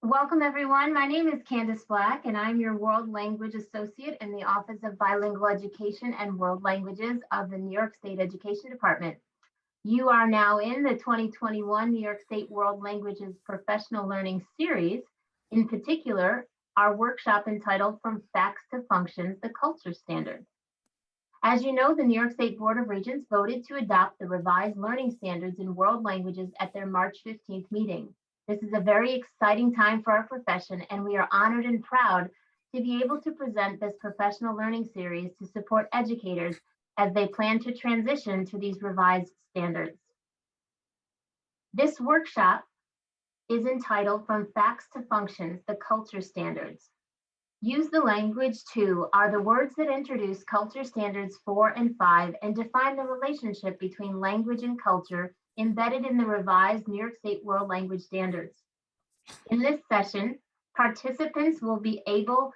Welcome everyone. My name is Candace Black and I'm your World Language Associate in the Office of Bilingual Education and World Languages of the New York State Education Department. You are now in the 2021 New York State World Languages Professional Learning Series, in particular, our workshop entitled From Facts to Functions, the Culture Standard. As you know, the New York State Board of Regents voted to adopt the revised learning standards in world languages at their March 15th meeting. This is a very exciting time for our profession, and we are honored and proud to be able to present this professional learning series to support educators as they plan to transition to these revised standards. This workshop is entitled From Facts to Functions, the Culture Standards. Use the language to are the words that introduce culture standards 4 and 5 and define the relationship between language and culture embedded in the revised New York State World Language Standards. In this session, participants will be able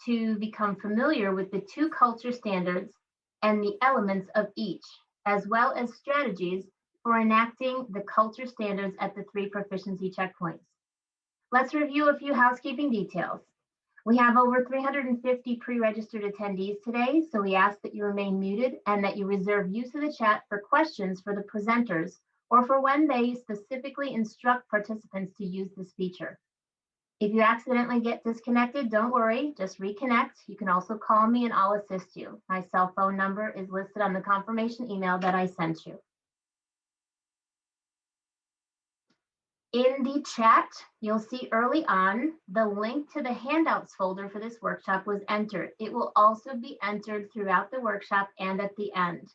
to become familiar with the two culture standards and the elements of each, as well as strategies for enacting the culture standards at the 3 proficiency checkpoints. Let's review a few housekeeping details. We have over 350 pre-registered attendees today, so we ask that you remain muted and that you reserve use of the chat for questions for the presenters or for when they specifically instruct participants to use this feature. If you accidentally get disconnected, don't worry, just reconnect. You can also call me and I'll assist you. My cell phone number is listed on the confirmation email that I sent you. In the chat, you'll see early on, the link to the handouts folder for this workshop was entered. It will also be entered throughout the workshop and at the end.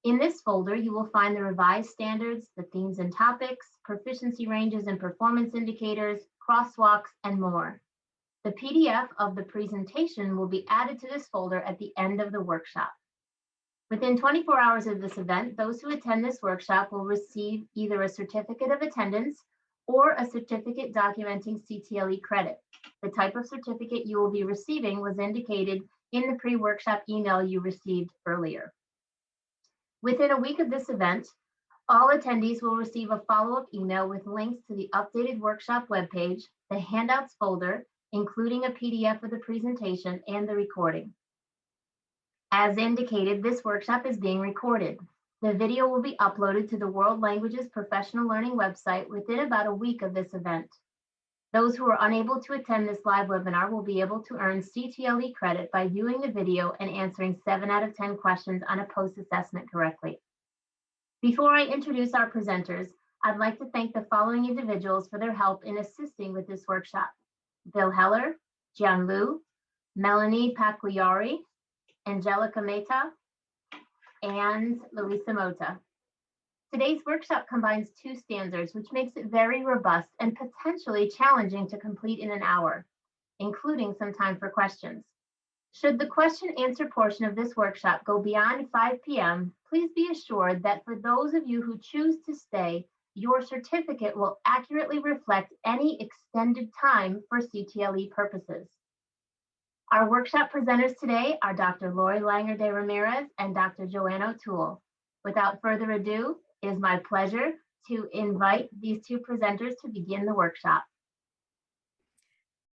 In this folder, you will find the revised standards, the themes and topics, proficiency ranges and performance indicators, crosswalks, and more. The PDF of the presentation will be added to this folder at the end of the workshop. Within 24 hours of this event, those who attend this workshop will receive either a certificate of attendance or a certificate documenting CTLE credit. The type of certificate you will be receiving was indicated in the pre-workshop email you received earlier. Within a week of this event, all attendees will receive a follow-up email with links to the updated workshop webpage, the handouts folder, including a PDF of the presentation and the recording. As indicated, this workshop is being recorded. The video will be uploaded to the World Languages Professional Learning website within about a week of this event. Those who are unable to attend this live webinar will be able to earn CTLE credit by viewing the video and answering 7 out of 10 questions on a post-assessment correctly. Before I introduce our presenters, I'd like to thank the following individuals for their help in assisting with this workshop: Bill Heller, Jian Lu, Melanie Pagliari, Angelica Mehta, and Luisa Mota. Today's workshop combines 2 standards, which makes it very robust and potentially challenging to complete in an hour, including some time for questions. Should the question answer portion of this workshop go beyond 5 p.m., please be assured that for those of you who choose to stay, your certificate will accurately reflect any extended time for CTLE purposes. Our workshop presenters today are Dr. Lori Langer de Ramirez and Dr. Joanne O'Toole. Without further ado, it is my pleasure to invite these 2 presenters to begin the workshop.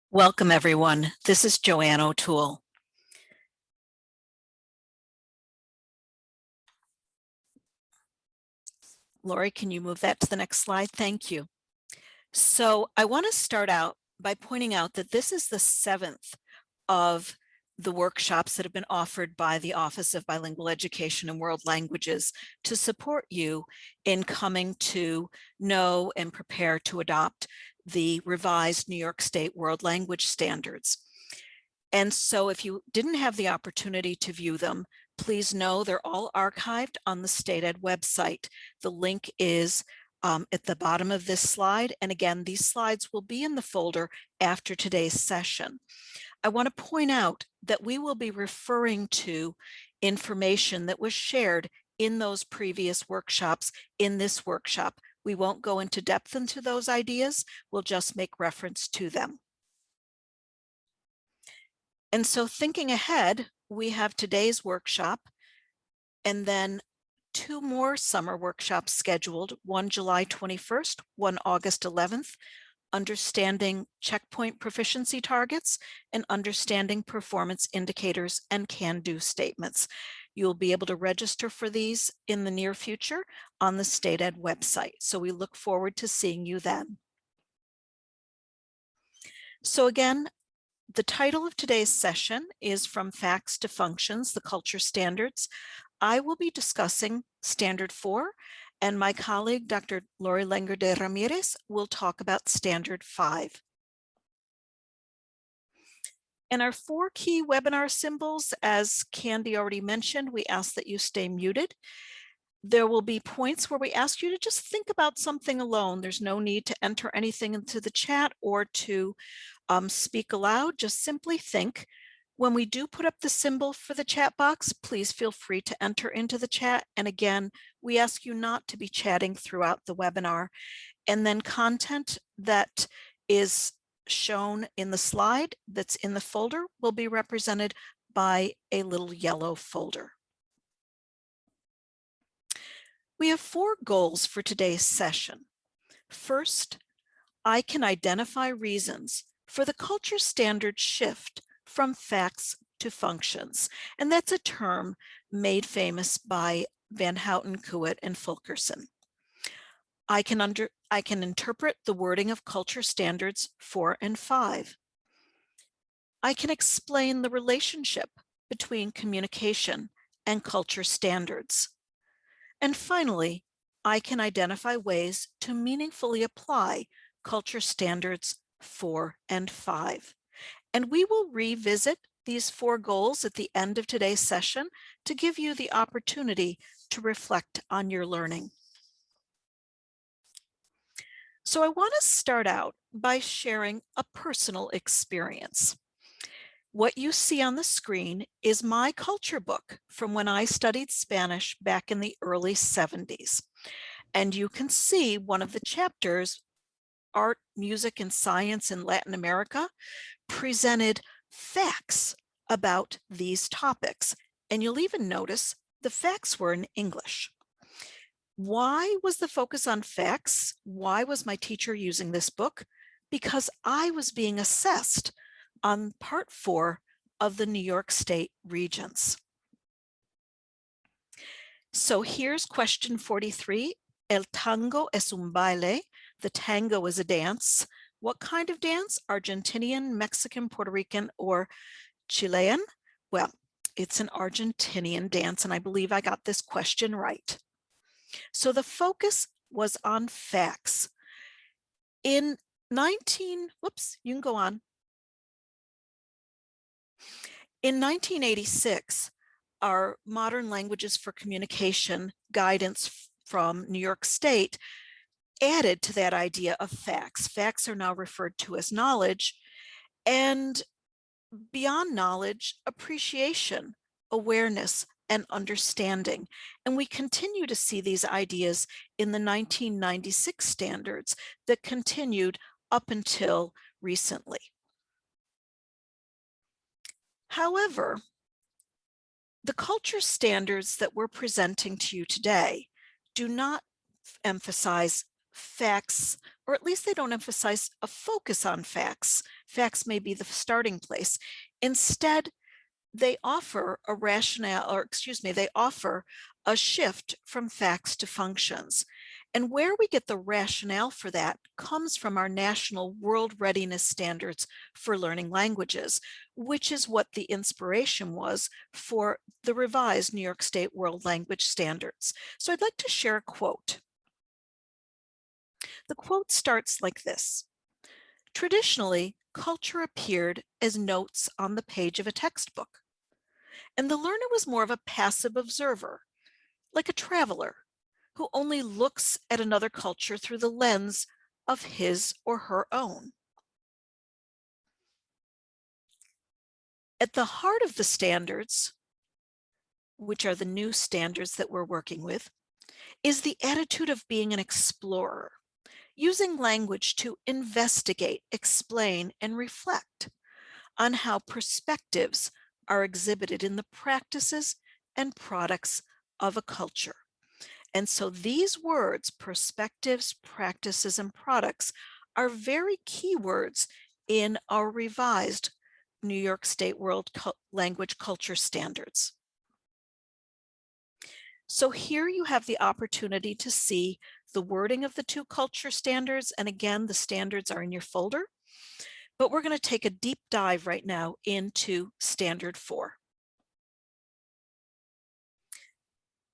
Welcome, everyone. This is Joanne O'Toole. Lori, can you move that to the next slide? Thank you. So I want to start out by pointing out that this is the 7th of the workshops that have been offered by the Office of Bilingual Education and World Languages to support you in coming to know and prepare to adopt the revised New York State World Language Standards. And so if you didn't have the opportunity to view them, please know they're all archived on the State Ed website. The link is at the bottom of this slide. And again, these slides will be in the folder after today's session. I want to point out that we will be referring to information that was shared in those previous workshops in this workshop. We won't go into depth into those ideas. We'll just make reference to them. And so thinking ahead, we have today's workshop and then 2 more summer workshops scheduled, one July 21st, one August 11th. understanding checkpoint proficiency targets, and understanding performance indicators and can-do statements. You'll be able to register for these in the near future on the State Ed website. So we look forward to seeing you then. So again, the title of today's session is From Facts to Functions, the Culture Standards. I will be discussing Standard 4, and my colleague, Dr. Lori Lenger de Ramirez, will talk about Standard 5. And our 4 key webinar symbols, as Candy already mentioned, we ask that you stay muted. There will be points where we ask you to just think about something alone. There's no need to enter anything into the chat or to speak aloud. Just simply think. When we do put up the symbol for the chat box, please feel free to enter into the chat. And again, we ask you not to be chatting throughout the webinar. And then content that is shown in the slide that's in the folder will be represented by a little yellow folder. We have 4 goals for today's session. First, I can identify reasons for the culture standard shift from facts to functions. And that's a term made famous by Van Houten, Kuwait, and Fulkerson. I can interpret the wording of culture standards 4 and 5. I can explain the relationship between communication and culture standards. And finally, I can identify ways to meaningfully apply culture standards 4 and 5. And we will revisit these 4 goals at the end of today's session to give you the opportunity to reflect on your learning. So I want to start out by sharing a personal experience. What you see on the screen is my culture book from when I studied Spanish back in the early 70s. And you can see one of the chapters, Art, Music, and Science in Latin America, presented facts about these topics. And you'll even notice the facts were in English. Why was the focus on facts? Why was my teacher using this book? Because I was being assessed on part 4 of the New York State Regents. So here's question 43. El tango es un baile. The tango is a dance. What kind of dance? Argentinian, Mexican, Puerto Rican, or Chilean? Well, it's an Argentinian dance, and I believe I got this question right. So the focus was on facts. In 1986, our Modern Languages for Communication guidance from New York State added to that idea of facts. Facts are now referred to as knowledge, and beyond knowledge, appreciation, awareness, and understanding. And we continue to see these ideas in the 1996 standards that continued up until recently. However, the culture standards that we're presenting to you today do not emphasize facts, or at least they don't emphasize a focus on facts. Facts may be the starting place. Instead, they offer a rationale, or excuse me, they offer a shift from facts to functions. And where we get the rationale for that comes from our national world readiness standards for learning languages, which is what the inspiration was for the revised New York State World Language Standards. So I'd like to share a quote. The quote starts like this. Traditionally, culture appeared as notes on the page of a textbook, and the learner was more of a passive observer, like a traveler who only looks at another culture through the lens of his or her own. At the heart of the standards, which are the new standards that we're working with, is the attitude of being an explorer, using language to investigate, explain, and reflect on how perspectives are exhibited in the practices and products of a culture. And so these words, perspectives, practices, and products, are very key words in our revised New York State World Language Culture Standards. So here you have the opportunity to see the wording of the two culture standards. And again, the standards are in your folder, but we're going to take a deep dive right now into Standard 4.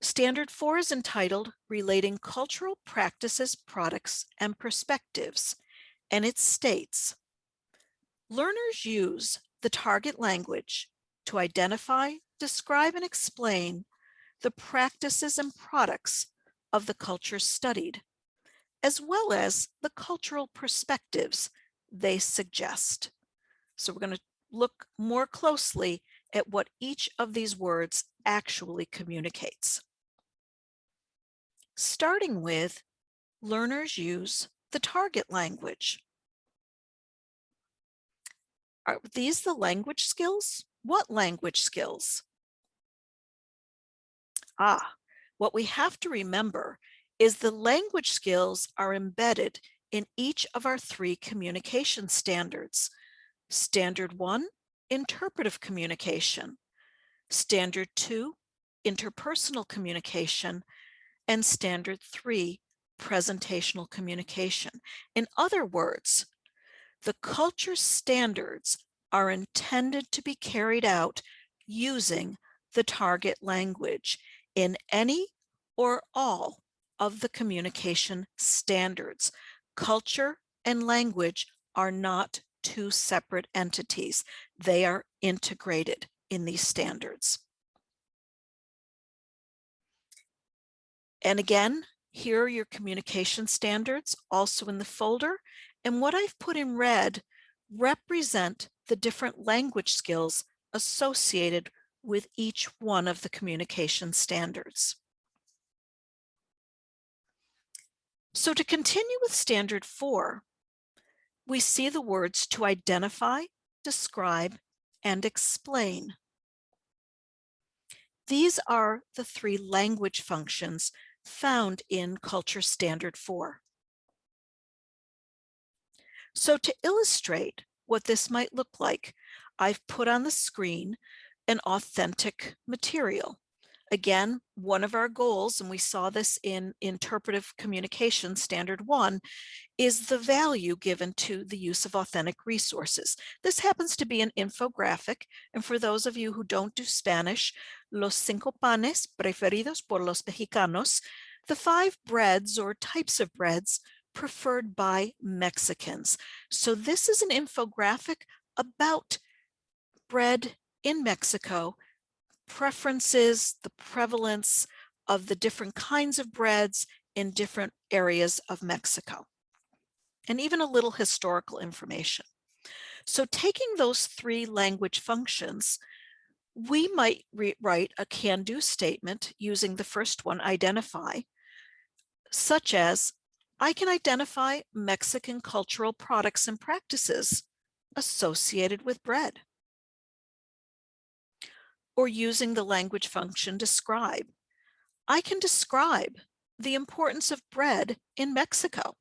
Standard 4 is entitled Relating Cultural Practices, Products, and Perspectives, and it states, learners use the target language to identify, describe, and explain the practices and products of the culture studied, as well as the cultural perspectives they suggest. So we're going to look more closely at what each of these words actually communicates. Starting with, learners use the target language. Are these the language skills? What language skills? What we have to remember is the language skills are embedded in each of our 3 communication standards. Standard 1, interpretive communication. Standard 2, interpersonal communication. And Standard 3, presentational communication. In other words, the culture standards are intended to be carried out using the target language in any or all of the communication standards. Culture and language are not 2 separate entities. They are integrated in these standards. And again, here are your communication standards also in the folder. And what I've put in red represent the different language skills associated with each one of the communication standards. So to continue with Standard 4, we see the words to identify, describe, and explain. These are the 3 language functions found in Culture Standard 4. So to illustrate what this might look like, I've put on the screen an authentic material. Again, one of our goals, and we saw this in Interpretive Communication Standard 1, is the value given to the use of authentic resources. This happens to be an infographic, and for those of you who don't do Spanish, los 5 panes preferidos por los mexicanos, the 5 breads or types of breads preferred by Mexicans. So this is an infographic about bread in Mexico, preferences, the prevalence of the different kinds of breads in different areas of Mexico, and even a little historical information. So taking those 3 language functions, we might write a can-do statement using the first one, identify, such as, I can identify Mexican cultural products and practices associated with bread. Or using the language function describe, I can describe the importance of bread in Mexico.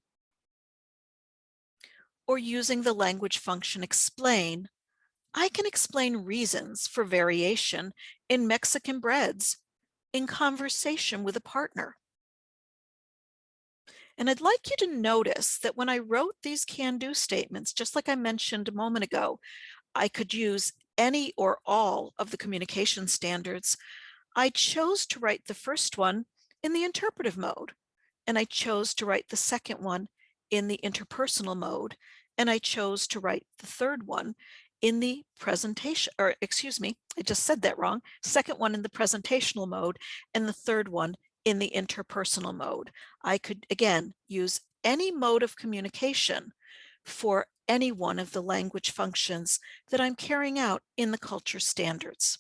Or using the language function explain, I can explain reasons for variation in Mexican breads in conversation with a partner. And I'd like you to notice that when I wrote these can-do statements, just like I mentioned a moment ago, I could use any or all of the communication standards. I chose to write the first one in the interpretive mode, and I chose to write the second one in the interpersonal mode, and I chose to write the third one in the presentation, or excuse me, I just said that wrong. Second one in the presentational mode, and the third one in the interpersonal mode. I could, again, use any mode of communication for any one of the language functions that I'm carrying out in the culture standards.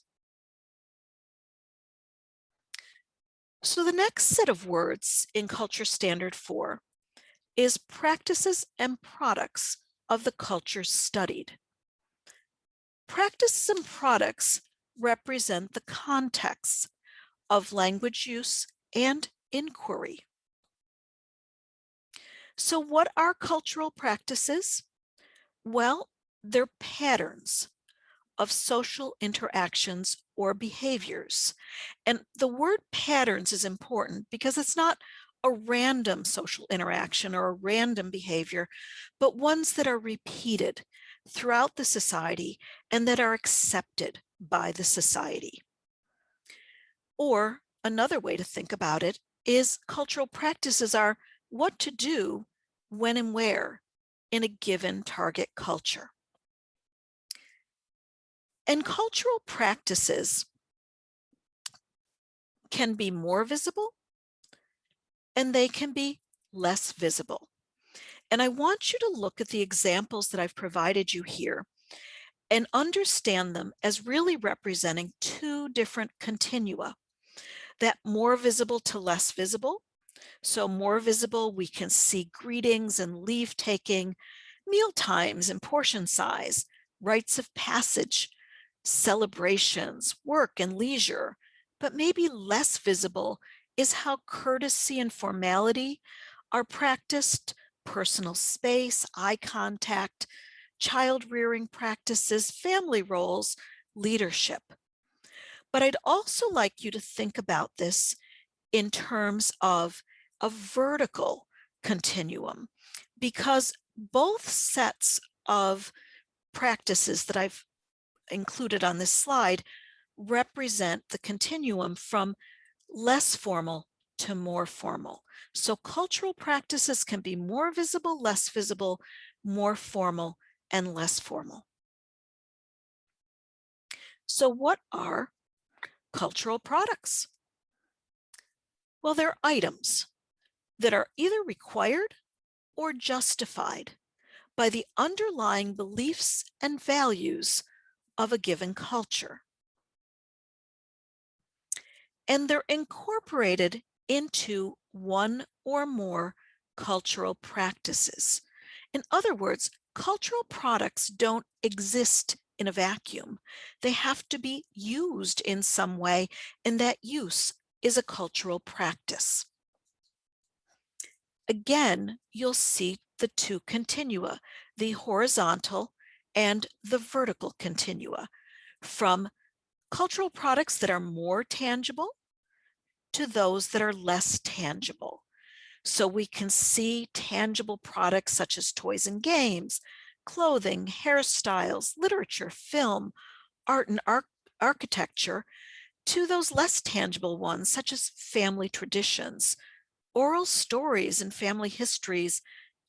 So the next set of words in Culture Standard 4 is practices and products of the culture studied. Practices and products represent the context of language use and inquiry. So what are cultural practices? Well, they're patterns of social interactions or behaviors. And the word patterns is important because it's not a random social interaction or a random behavior, but ones that are repeated throughout the society and that are accepted by the society. Or another way to think about it is cultural practices are what to do when and where in a given target culture. And cultural practices can be more visible and they can be less visible. And I want you to look at the examples that I've provided you here and understand them as really representing two different continua, that more visible to less visible. So more visible, we can see greetings and leave taking, meal times and portion size, rites of passage, celebrations, work and leisure. But maybe less visible is how courtesy and formality are practiced, personal space, eye contact, child rearing practices, family roles, leadership. But I'd also like you to think about this in terms of a vertical continuum, because both sets of practices that I've included on this slide represent the continuum from less formal to more formal. So cultural practices can be more visible, less visible, more formal, and less formal. So what are cultural products? Well, they're items that are either required or justified by the underlying beliefs and values of a given culture. And they're incorporated into one or more cultural practices. In other words, cultural products don't exist in a vacuum. They have to be used in some way, and that use is a cultural practice. Again, you'll see the two continua, the horizontal and the vertical continua, from cultural products that are more tangible to those that are less tangible. So we can see tangible products such as toys and games, clothing, hairstyles, literature, film, art and architecture, to those less tangible ones such as family traditions, oral stories and family histories,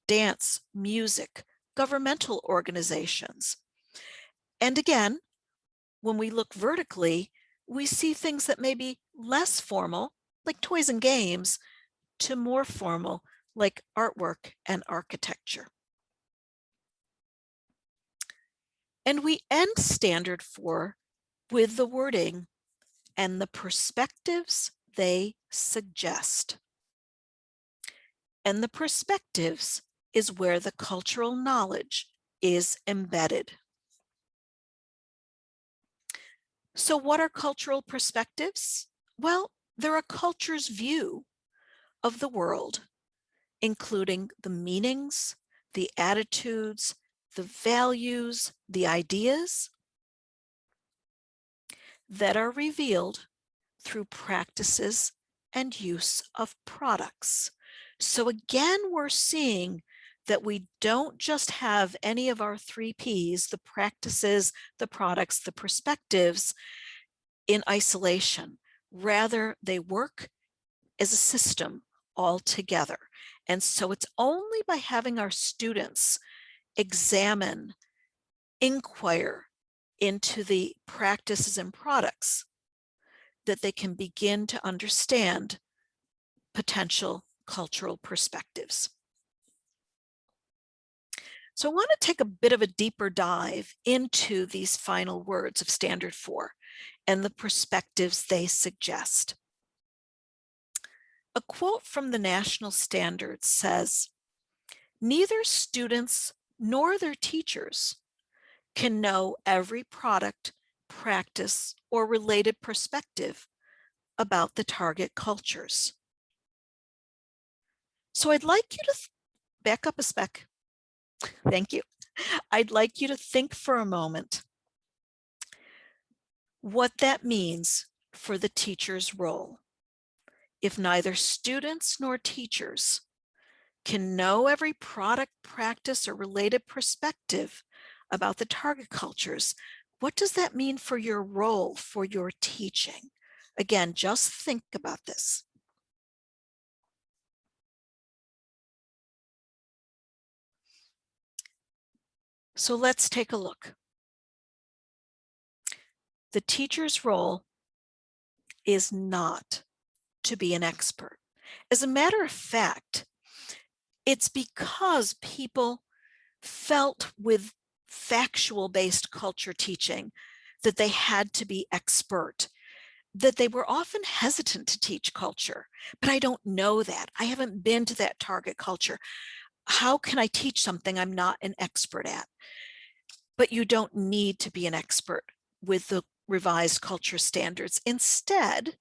dance, music, governmental organizations. And again, when we look vertically, we see things that may be less formal, like toys and games, to more formal, like artwork and architecture. And we end standard 4 with the wording and the perspectives they suggest. And the perspectives is where the cultural knowledge is embedded. So what are cultural perspectives? Well, they're a culture's view of the world, including the meanings, the attitudes, the values, the ideas that are revealed through practices and use of products. So again, we're seeing that we don't just have any of our 3 Ps, the practices, the products, the perspectives, in isolation. Rather, they work as a system all together. And so it's only by having our students examine, inquire into the practices and products that they can begin to understand potential cultural perspectives. So I want to take a bit of a deeper dive into these final words of Standard 4 and the perspectives they suggest. A quote from the national standards says, "Neither students nor their teachers can know every product, practice, or related perspective about the target cultures." So I'd like you to back up a spec. Thank you. I'd like you to think for a moment what that means for the teacher's role. If neither students nor teachers can know every product, practice, or related perspective about the target cultures, what does that mean for your role, for your teaching? Again, just think about this. So let's take a look. The teacher's role is not to be an expert. As a matter of fact, it's because people felt with factual-based culture teaching that they had to be expert, that they were often hesitant to teach culture. But I don't know that. I haven't been to that target culture. How can I teach something I'm not an expert at? But you don't need to be an expert with the revised culture standards. Instead,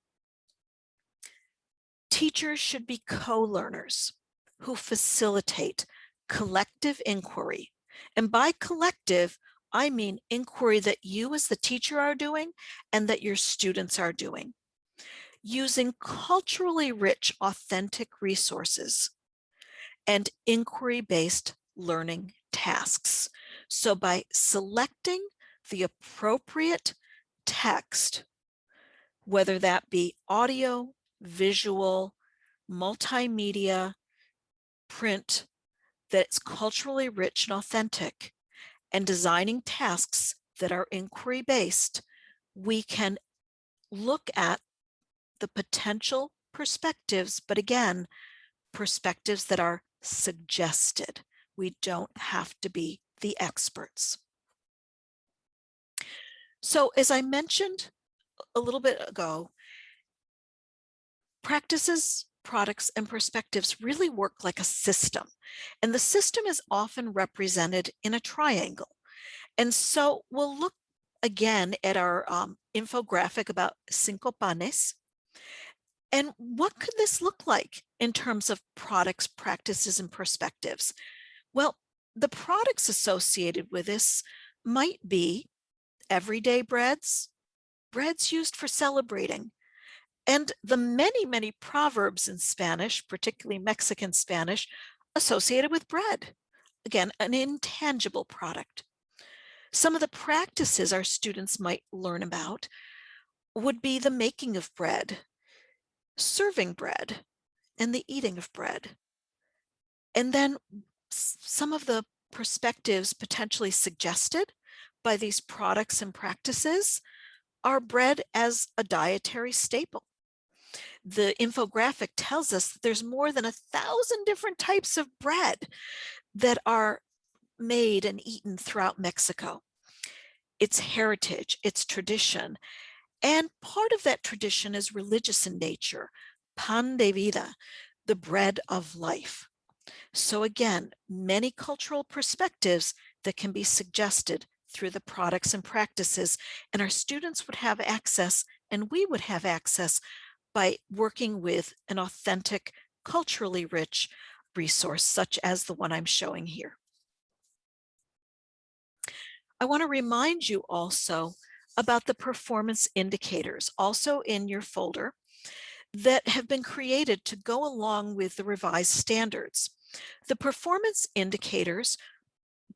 teachers should be co-learners who facilitate collective inquiry. And by collective, I mean inquiry that you as the teacher are doing and that your students are doing, using culturally rich, authentic resources and inquiry-based learning tasks. So by selecting the appropriate text, whether that be audio, visual, multimedia, print, that's culturally rich and authentic, and designing tasks that are inquiry-based, we can look at the potential perspectives, but again, perspectives that are suggested. We don't have to be the experts. So as I mentioned a little bit ago, practices, products, and perspectives really work like a system. And the system is often represented in a triangle. And so we'll look again at our infographic about cinco panes. And what could this look like in terms of products, practices, and perspectives? Well, the products associated with this might be everyday breads, breads used for celebrating, and the many, many proverbs in Spanish, particularly Mexican Spanish, associated with bread. Again, an intangible product. Some of the practices our students might learn about would be the making of bread, serving bread, and the eating of bread. And then some of the perspectives potentially suggested by these products and practices are bread as a dietary staple. The infographic tells us that there's more than 1,000 different types of bread that are made and eaten throughout Mexico. Its heritage, its tradition, and part of that tradition is religious in nature, pan de vida, the bread of life. So again, many cultural perspectives that can be suggested through the products and practices, and our students would have access, and we would have access by working with an authentic, culturally rich resource, such as the one I'm showing here. I want to remind you also about the performance indicators, also in your folder, that have been created to go along with the revised standards. The performance indicators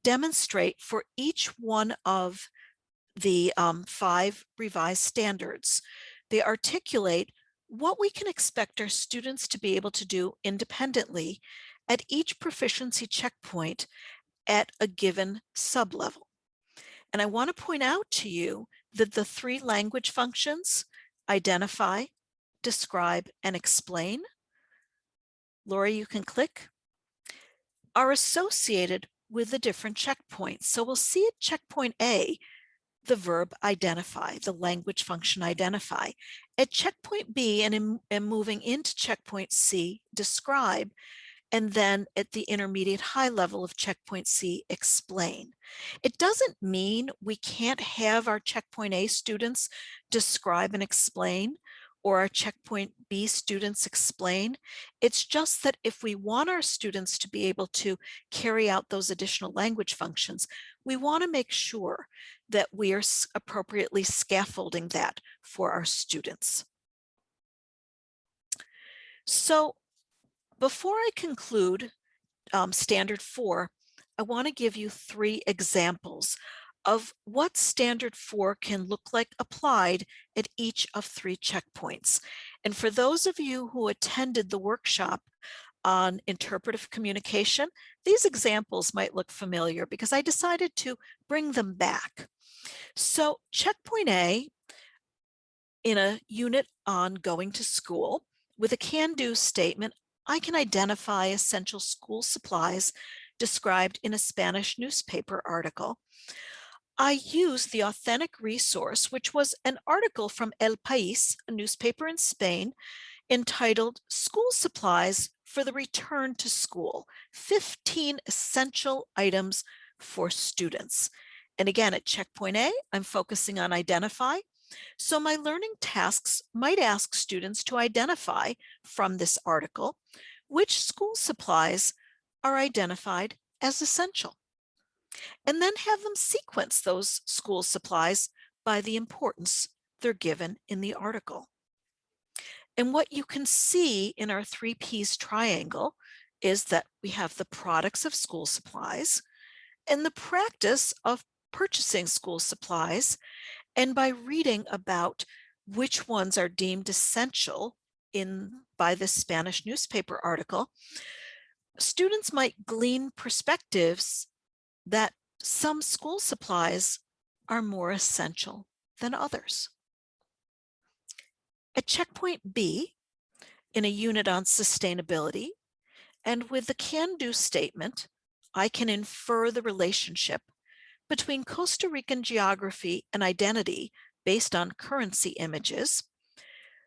demonstrate for each one of the 5 revised standards. They articulate what we can expect our students to be able to do independently at each proficiency checkpoint at a given sublevel. And I want to point out to you that the 3 language functions, identify, describe, and explain, Laura, you can click, are associated with the different checkpoints. So we'll see at checkpoint A, the verb identify, the language function identify. At checkpoint B and moving into checkpoint C, describe, and then at the intermediate high level of checkpoint C, explain. It doesn't mean we can't have our checkpoint A students describe and explain. or our checkpoint B students explain. It's just that if we want our students to be able to carry out those additional language functions, we want to make sure that we are appropriately scaffolding that for our students. So before I conclude Standard 4, I want to give you 3 examples of what Standard 4 can look like applied at each of 3 checkpoints. And for those of you who attended the workshop on interpretive communication, these examples might look familiar because I decided to bring them back. So checkpoint A, in a unit on going to school, with a can-do statement, I can identify essential school supplies described in a Spanish newspaper article. I used the authentic resource, which was an article from El País, a newspaper in Spain, entitled School Supplies for the Return to School, 15 Essential Items for Students. And again, at checkpoint A, I'm focusing on identify. So my learning tasks might ask students to identify from this article which school supplies are identified as essential, and then have them sequence those school supplies by the importance they're given in the article. And what you can see in our 3 Ps triangle is that we have the products of school supplies and the practice of purchasing school supplies. And by reading about which ones are deemed essential by this Spanish newspaper article, students might glean perspectives that some school supplies are more essential than others. At checkpoint B, in a unit on sustainability, and with the can-do statement, I can infer the relationship between Costa Rican geography and identity based on currency images.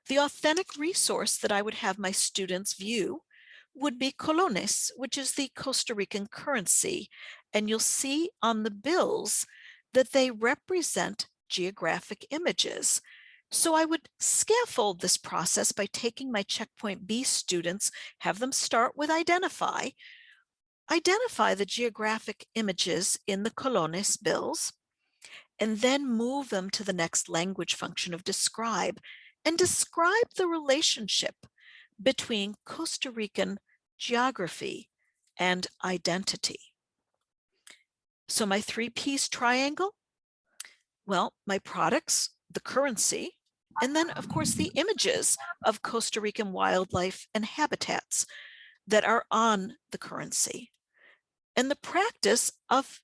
The authentic resource that I would have my students view would be colones, which is the Costa Rican currency. And you'll see on the bills that they represent geographic images. So I would scaffold this process by taking my checkpoint B students, have them start with identify the geographic images in the colones bills, and then move them to the next language function of describe, and describe the relationship between Costa Rican geography and identity. So my 3 Ps triangle, well, my products, the currency, and then of course the images of Costa Rican wildlife and habitats that are on the currency, and the practice of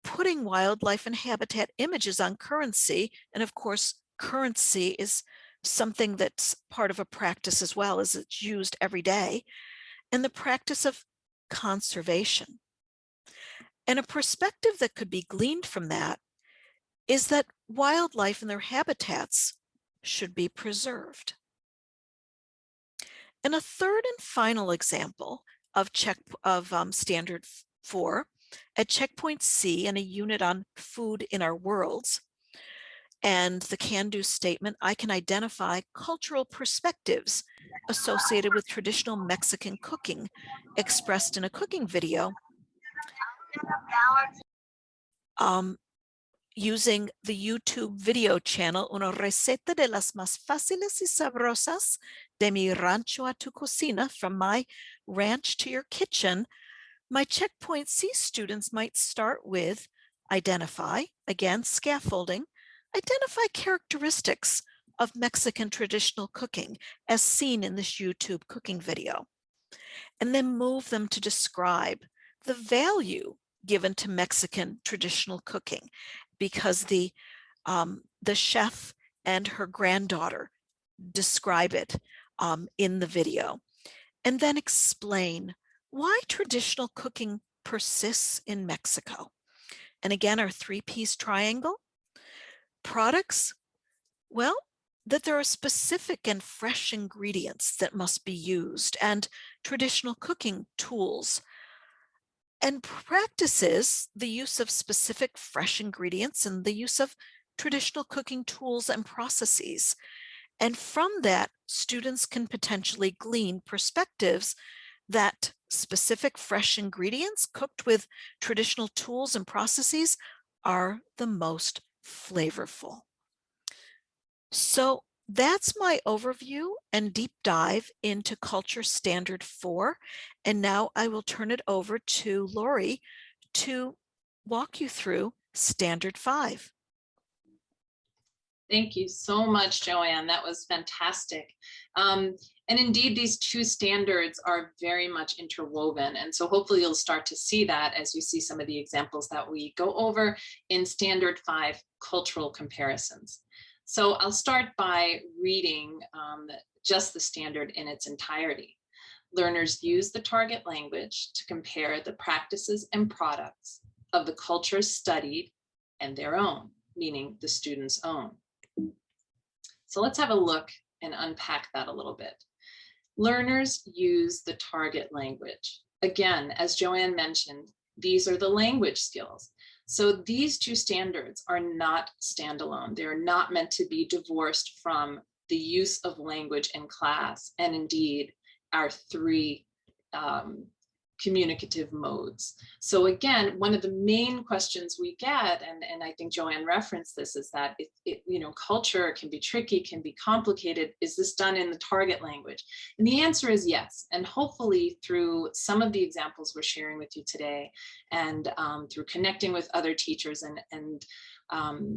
putting wildlife and habitat images on currency. And of course, currency is something that's part of a practice as well, as it's used every day, and the practice of conservation. And a perspective that could be gleaned from that is that wildlife and their habitats should be preserved. And a third and final example of Standard 4 at checkpoint C in a unit on food in our worlds, and the can-do statement, I can identify cultural perspectives associated with traditional Mexican cooking expressed in a cooking video, using the YouTube video channel Una receta de las más fáciles y sabrosas de mi rancho a tu cocina, from my ranch to your kitchen. My checkpoint C students might start with identify, again, scaffolding, identify characteristics of Mexican traditional cooking as seen in this YouTube cooking video, and then move them to describe the value given to Mexican traditional cooking, because the chef and her granddaughter describe it in the video, and then explain why traditional cooking persists in Mexico. And again, our 3 Ps triangle, products, well, that there are specific and fresh ingredients that must be used, and traditional cooking tools and practices, the use of specific fresh ingredients and the use of traditional cooking tools and processes. And from that, students can potentially glean perspectives that specific fresh ingredients cooked with traditional tools and processes are the most flavorful. So that's my overview and deep dive into Culture Standard 4. And now I will turn it over to Lori to walk you through Standard 5. Thank you so much, Joanne. That was fantastic. And indeed, these two standards are very much interwoven. And so hopefully you'll start to see that as you see some of the examples that we go over in Standard 5, cultural comparisons. So I'll start by reading just the standard in its entirety. Learners use the target language to compare the practices and products of the cultures studied and their own, meaning the student's own. So let's have a look and unpack that a little bit. Learners use the target language. Again, as Joanne mentioned, these are the language skills. So these two standards are not standalone. They're not meant to be divorced from the use of language in class, and indeed our three communicative modes. So again, one of the main questions we get, and I think Joanne referenced this, is that culture can be tricky, can be complicated. Is this done in the target language? And the answer is yes. And hopefully through some of the examples we're sharing with you today, and through connecting with other teachers and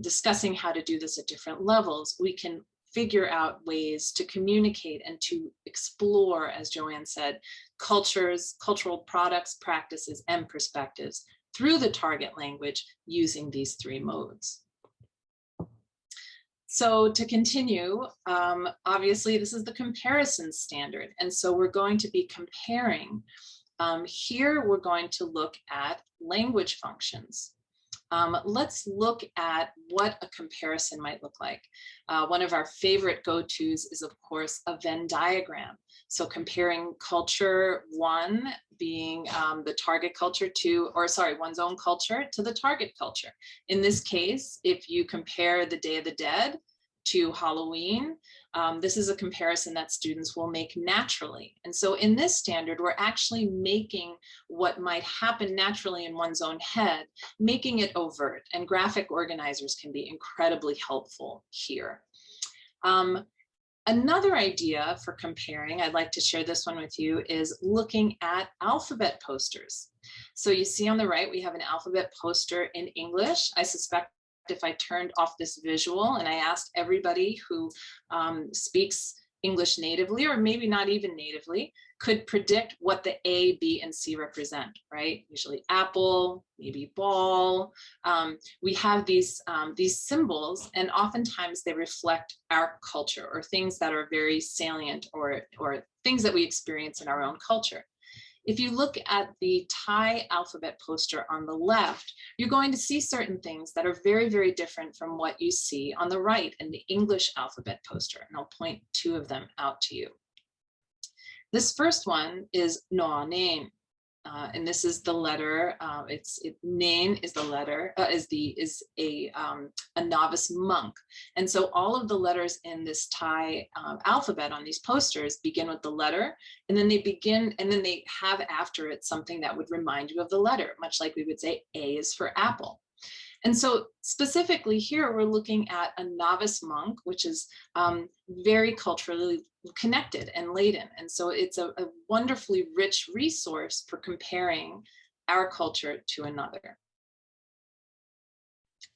discussing how to do this at different levels, we can figure out ways to communicate and to explore, as Joanne said, cultures, cultural products, practices, and perspectives through the target language using these three modes. So to continue, obviously this is the comparison standard. And so we're going to be comparing. Here we're going to look at language functions. Let's look at what a comparison might look like. One of our favorite go-tos is, of course, a Venn diagram. So comparing culture one being the target culture one's own culture to the target culture. In this case, if you compare the Day of the Dead to Halloween, this is a comparison that students will make naturally. And so in this standard, we're actually making what might happen naturally in one's own head, making it overt, and graphic organizers can be incredibly helpful here. Another idea for comparing, I'd like to share this one with you, is looking at alphabet posters. So you see on the right, we have an alphabet poster in English. I suspect if I turned off this visual and I asked everybody who speaks English natively, or maybe not even natively, could predict what the A, B, and C represent, right? Usually apple, maybe ball. We have these symbols, and oftentimes they reflect our culture or things that are very salient or things that we experience in our own culture. If you look at the Thai alphabet poster on the left, you're going to see certain things that are very, very different from what you see on the right in the English alphabet poster. And I'll point two of them out to you. This first one is Noa Nain. And this is the letter. Nain is the letter. Is a novice monk, and so all of the letters in this Thai alphabet on these posters begin with the letter, and then they have after it something that would remind you of the letter, much like we would say A is for apple. And so specifically here, we're looking at a novice monk, which is very culturally connected and laden. And so it's a wonderfully rich resource for comparing our culture to another.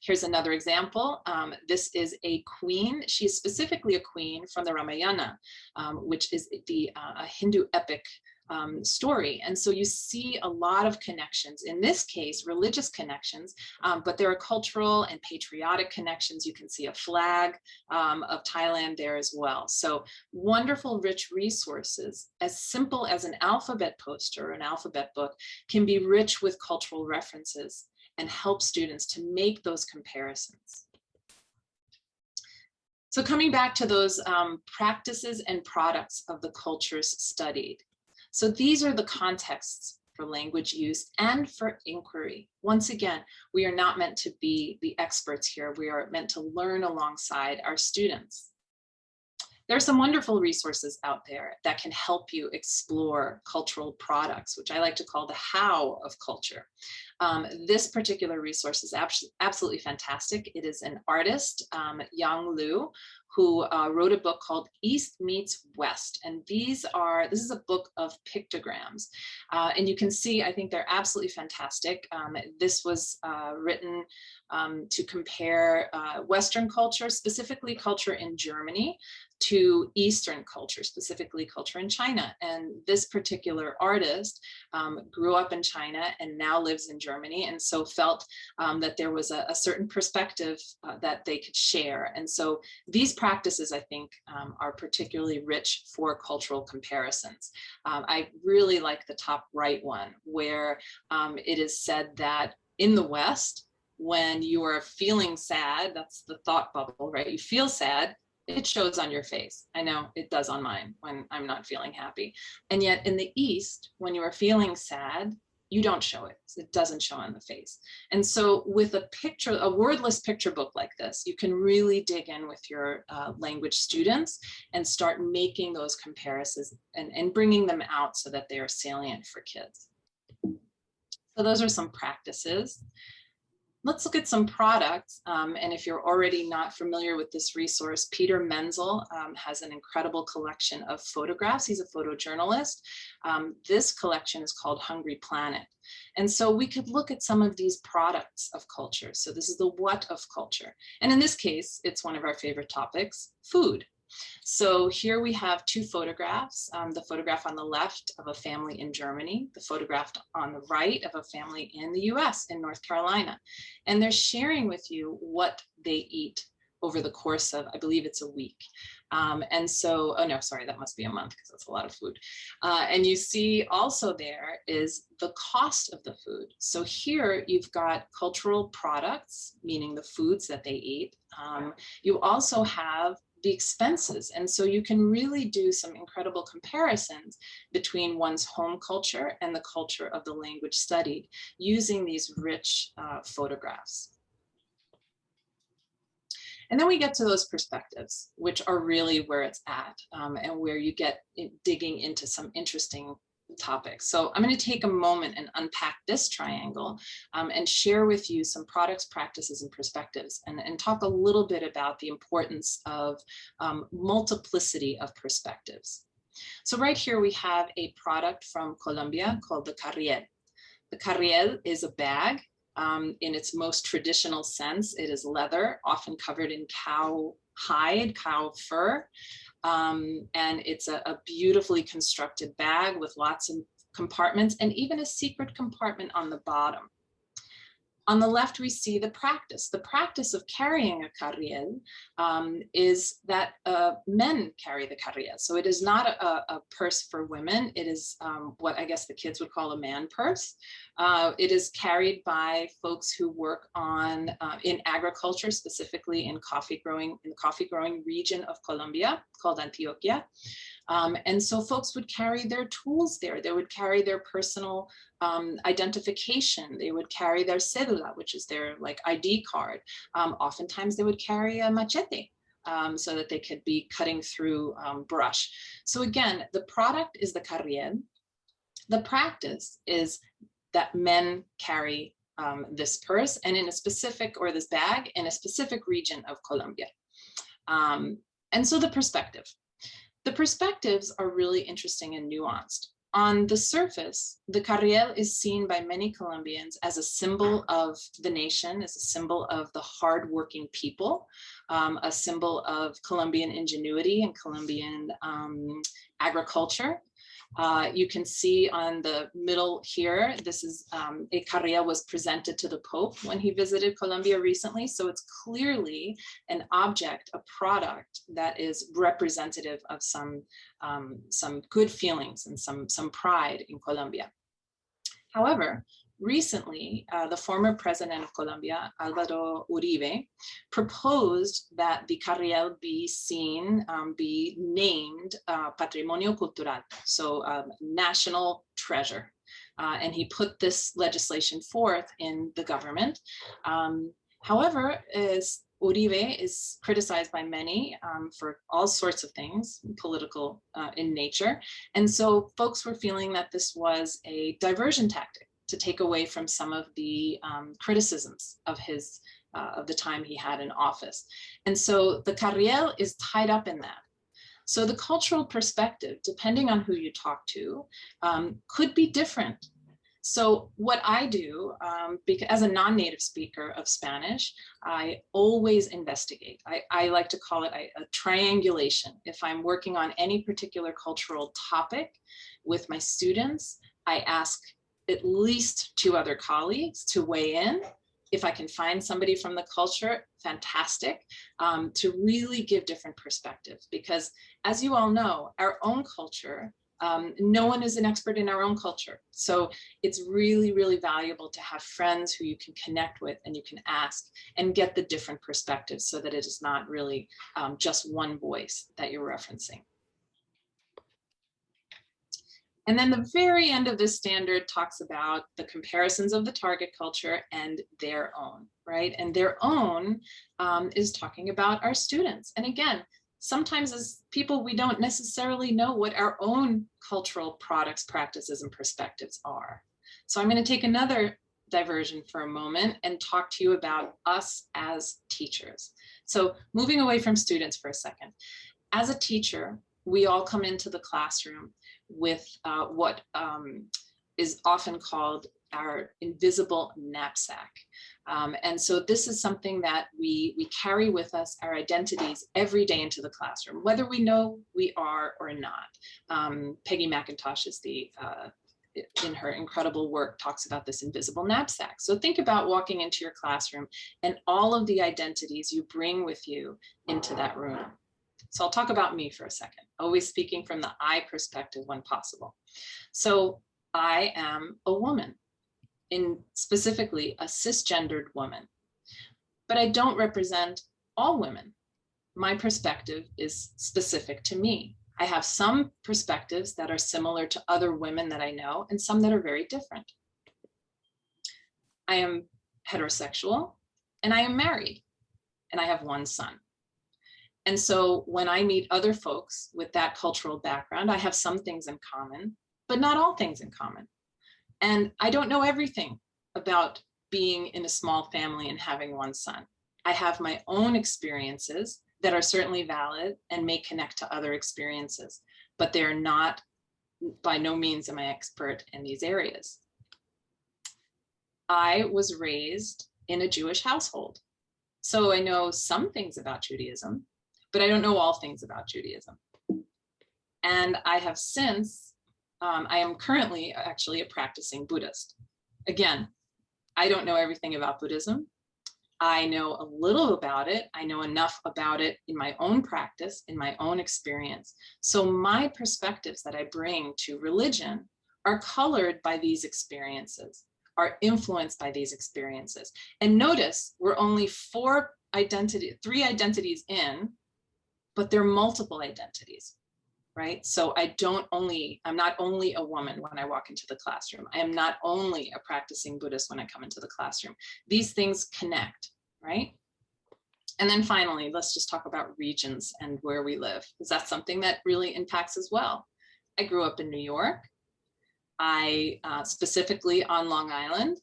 Here's another example. This is a queen. She is specifically a queen from the Ramayana, which is a Hindu epic story. And so you see a lot of connections, in this case, religious connections, but there are cultural and patriotic connections. You can see a flag of Thailand there as well. So wonderful, rich resources, as simple as an alphabet poster, an alphabet book, can be rich with cultural references and help students to make those comparisons. So coming back to those practices and products of the cultures studied. So these are the contexts for language use and for inquiry. Once again, we are not meant to be the experts here. We are meant to learn alongside our students. There are some wonderful resources out there that can help you explore cultural products, which I like to call the how of culture. This particular resource is absolutely fantastic. It is an artist, Yang Liu, who wrote a book called East Meets West. And this is a book of pictograms. And you can see, I think they're absolutely fantastic. This was written to compare Western culture, specifically culture in Germany, to Eastern culture, specifically culture in China. And this particular artist grew up in China and now lives in Germany, and so felt that there was a certain perspective that they could share. And so these practices, I think, are particularly rich for cultural comparisons. I really like the top right one, where it is said that in the West, when you are feeling sad, that's the thought bubble, right? You feel sad, it shows on your face. I know it does on mine when I'm not feeling happy. And yet in the East, when you are feeling sad, you don't show it. It doesn't show on the face. And so with a wordless picture book like this, you can really dig in with your language students and start making those comparisons and bringing them out so that they are salient for kids. So those are some practices. Let's look at some products. And if you're already not familiar with this resource, Peter Menzel has an incredible collection of photographs. He's a photojournalist. This collection is called Hungry Planet. And so we could look at some of these products of culture. So this is the what of culture. And in this case, it's one of our favorite topics, food. So here we have two photographs, the photograph on the left of a family in Germany, the photograph on the right of a family in the US, in North Carolina. And they're sharing with you what they eat over the course of, I believe it's a week. And so, oh no, sorry, that must be a month because that's a lot of food. And you see also there is the cost of the food. So here you've got cultural products, meaning the foods that they eat. You also have the expenses. And so you can really do some incredible comparisons between one's home culture and the culture of the language studied using these rich photographs. And then we get to those perspectives, which are really where it's at and where you get digging into some interesting topics. So I'm going to take a moment and unpack this triangle and share with you some products, practices, and perspectives, and talk a little bit about the importance of multiplicity of perspectives. So right here we have a product from Colombia called the carriel. The carriel is a bag. In its most traditional sense, it is leather, often covered in cow hide, cow fur. And it's a beautifully constructed bag with lots of compartments and even a secret compartment on the bottom. On the left, we see the practice. The practice of carrying a carriel is that men carry the carriel. So it is not a purse for women. It is what I guess the kids would call a man purse. It is carried by folks who work on in agriculture, specifically in the coffee growing region of Colombia called Antioquia. And so folks would carry their tools there. They would carry their personal identification. They would carry their cédula, which is their like ID card. Oftentimes they would carry a machete so that they could be cutting through brush. So again, the product is the carriel. The practice is that men carry this purse and in a specific, or this bag in a specific region of Colombia. And so the perspective. The perspectives are really interesting and nuanced. On the surface, the carriel is seen by many Colombians as a symbol of the nation, as a symbol of the hardworking people, a symbol of Colombian ingenuity and Colombian agriculture. You can see on the middle here, this is a carriel was presented to the Pope when he visited Colombia recently. So it's clearly an object, a product that is representative of some good feelings and some pride in Colombia. However, recently, the former president of Colombia, Álvaro Uribe, proposed that the carriel be seen, be named Patrimonio Cultural, so national treasure. And he put this legislation forth in the government. However, Uribe is criticized by many for all sorts of things, political in nature. And so folks were feeling that this was a diversion tactic to take away from some of the criticisms of his of the time he had in office. And so the carriel is tied up in that. So the cultural perspective, depending on who you talk to, could be different. So what I do, because as a non-native speaker of Spanish, I always investigate. I like to call it a triangulation. If I'm working on any particular cultural topic with my students, I ask at least 2 other colleagues to weigh in. If I can find somebody from the culture, fantastic, to really give different perspectives. Because as you all know, our own culture, no one is an expert in our own culture. So it's really, really valuable to have friends who you can connect with and you can ask and get the different perspectives so that it is not really just one voice that you're referencing. And then the very end of this standard talks about the comparisons of the target culture and their own, right? And their own is talking about our students. And again, sometimes as people, we don't necessarily know what our own cultural products, practices, and perspectives are. So I'm going to take another diversion for a moment and talk to you about us as teachers. So moving away from students for a second. As a teacher, we all come into the classroom with what is often called our invisible knapsack. And so this is something that we carry with us, our identities, every day into the classroom, whether we know we are or not. Peggy McIntosh is in her incredible work, talks about this invisible knapsack. So think about walking into your classroom and all of the identities you bring with you into that room. So I'll talk about me for a second, always speaking from the I perspective when possible. So I am a woman, specifically a cisgendered woman, but I don't represent all women. My perspective is specific to me. I have some perspectives that are similar to other women that I know and some that are very different. I am heterosexual and I am married and I have 1 son. And so when I meet other folks with that cultural background, I have some things in common, but not all things in common. And I don't know everything about being in a small family and having 1 son. I have my own experiences that are certainly valid and may connect to other experiences, but they're not, by no means am I expert in these areas. I was raised in a Jewish household. So I know some things about Judaism, but I don't know all things about Judaism. And I have since, I am currently actually a practicing Buddhist. Again, I don't know everything about Buddhism. I know a little about it. I know enough about it in my own practice, in my own experience. So my perspectives that I bring to religion are colored by these experiences, are influenced by these experiences. And notice we're only 3 identities in, but they're multiple identities, right? So I'm not only a woman when I walk into the classroom. I am not only a practicing Buddhist when I come into the classroom. These things connect, right? And then finally, let's just talk about regions and where we live, because that's something that really impacts as well. I grew up in New York. I specifically on Long Island,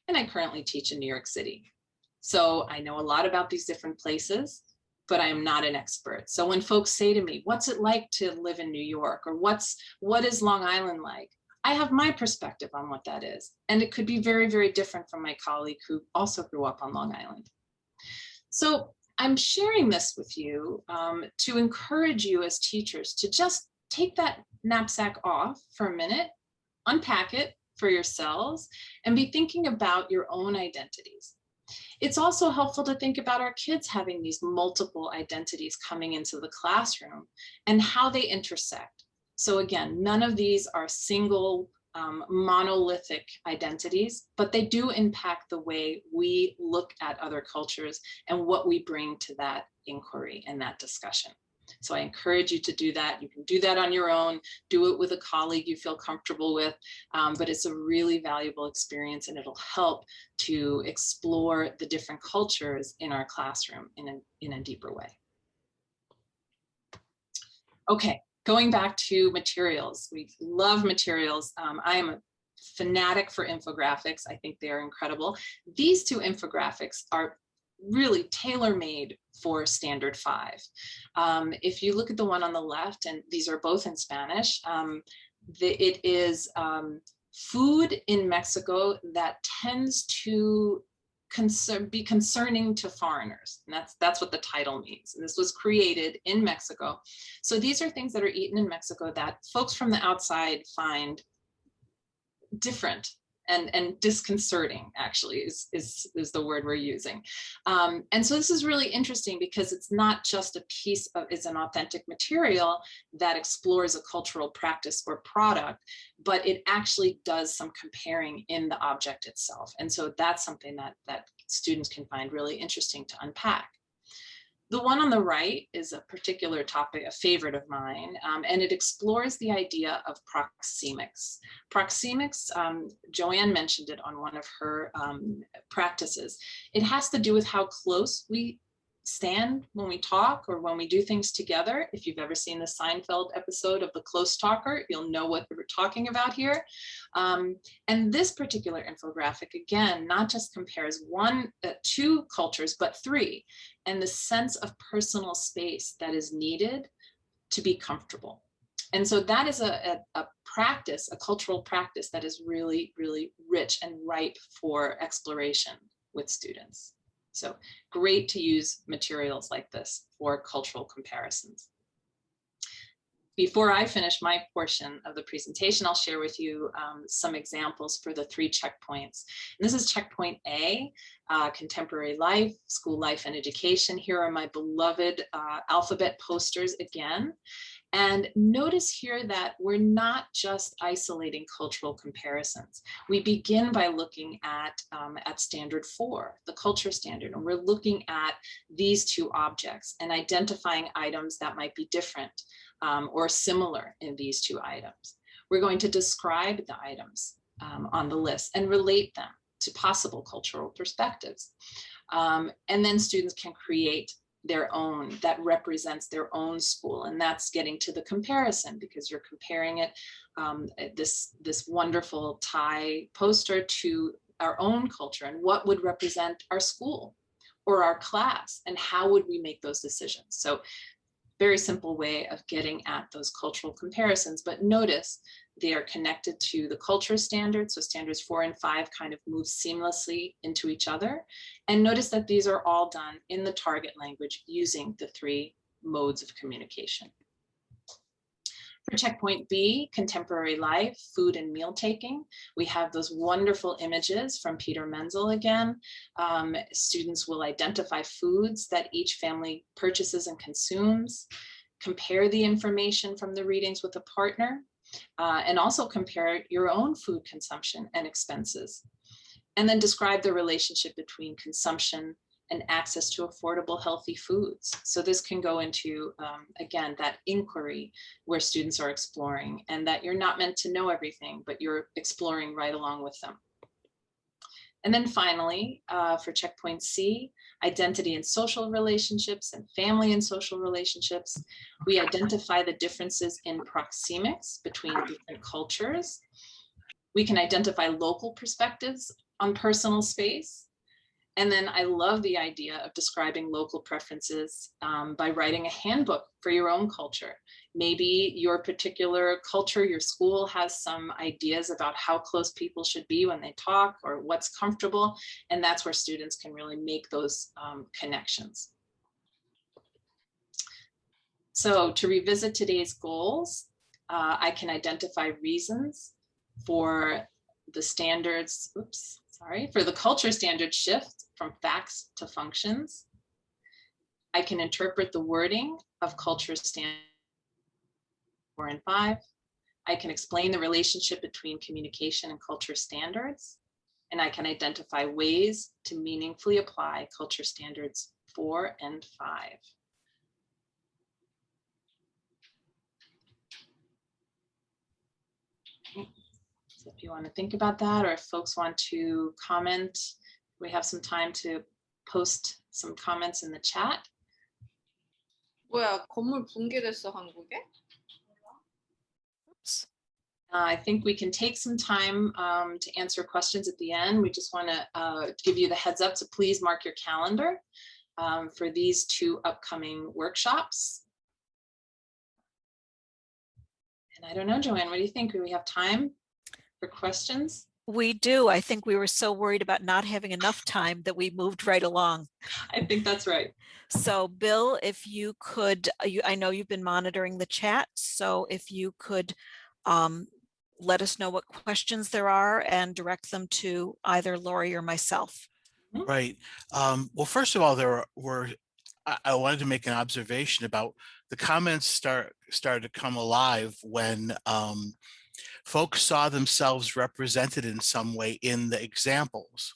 and I currently teach in New York City. So I know a lot about these different places, but I am not an expert. So when folks say to me, what's it like to live in New York? Or what is Long Island like? I have my perspective on what that is. And it could be very, very different from my colleague who also grew up on Long Island. So I'm sharing this with you to encourage you as teachers to just take that knapsack off for a minute, unpack it for yourselves, and be thinking about your own identities. It's also helpful to think about our kids having these multiple identities coming into the classroom and how they intersect. So again, none of these are single monolithic identities, but they do impact the way we look at other cultures and what we bring to that inquiry and that discussion. So I encourage you to do that. You can do that on your own, do it with a colleague you feel comfortable with, but it's a really valuable experience, and it'll help to explore the different cultures in our classroom in a deeper way. Okay, going back to materials. We love materials. I am a fanatic for infographics. I think they are incredible. These two infographics are really tailor-made for Standard 5. If you look at the one on the left, and these are both in Spanish, it is food in Mexico that tends to be concerning to foreigners. And that's what the title means. And this was created in Mexico. So these are things that are eaten in Mexico that folks from the outside find different and disconcerting, actually, is the word we're using. And so this is really interesting because it's not just a piece of, it's an authentic material that explores a cultural practice or product, but it actually does some comparing in the object itself. And so that's something that students can find really interesting to unpack. The one on the right is a particular topic, a favorite of mine, and it explores the idea of proxemics. Proxemics, Joanne mentioned it on one of her practices. It has to do with how close we stand when we talk or when we do things together. If you've ever seen the Seinfeld episode of The Close Talker, you'll know what we're talking about here. And this particular infographic, again, not just compares two cultures, but three, and the sense of personal space that is needed to be comfortable. And so that is a practice, a cultural practice that is really, really rich and ripe for exploration with students. So great to use materials like this for cultural comparisons. Before I finish my portion of the presentation, I'll share with you some examples for the 3 checkpoints. And this is checkpoint A, contemporary life, school life and education. Here are my beloved alphabet posters again. And notice here that we're not just isolating cultural comparisons. We begin by looking at standard 4, the culture standard, and we're looking at these two objects and identifying items that might be different or similar in these two items. We're going to describe the items on the list and relate them to possible cultural perspectives. And then students can create their own that represents their own school, and that's getting to the comparison because you're comparing it, this wonderful Thai poster to our own culture and what would represent our school or our class and how would we make those decisions. So very simple way of getting at those cultural comparisons, but notice they are connected to the culture standards. So standards 4 and 5 kind of move seamlessly into each other. And notice that these are all done in the target language using the 3 modes of communication. For checkpoint B, contemporary life, food and meal taking, we have those wonderful images from Peter Menzel again. Students will identify foods that each family purchases and consumes, compare the information from the readings with a partner, and also compare your own food consumption and expenses. And then describe the relationship between consumption and access to affordable, healthy foods. So this can go into, again, that inquiry where students are exploring and that you're not meant to know everything, but you're exploring right along with them. And then finally, for checkpoint C, identity and social relationships and family and social relationships, we identify the differences in proxemics between different cultures. We can identify local perspectives on personal space. And then I love the idea of describing local preferences by writing a handbook for your own culture. Maybe your particular culture, your school has some ideas about how close people should be when they talk or what's comfortable. And that's where students can really make those connections. So to revisit today's goals, I can identify reasons for the standards, for the culture standard shift from facts to functions. I can interpret the wording of culture standards 4 and 5. I can explain the relationship between communication and culture standards. And I can identify ways to meaningfully apply culture standards 4 and 5. So if you want to think about that, or if folks want to comment, we have some time to post some comments in the chat. 뭐야, 건물 붕괴됐어, 한국에? Oops. I think we can take some time to answer questions at the end. We just want to give you the heads up to please mark your calendar for these 2 upcoming workshops. And I don't know, Joanne, what do you think? Do we have time for questions? We do. I think we were so worried about not having enough time that we moved right along. I think that's right. So Bill, if you could, I know you've been monitoring the chat, so if you could let us know what questions there are and direct them to either Lori or myself. Right. Well, first of all, I wanted to make an observation about the comments started to come alive when folks saw themselves represented in some way in the examples.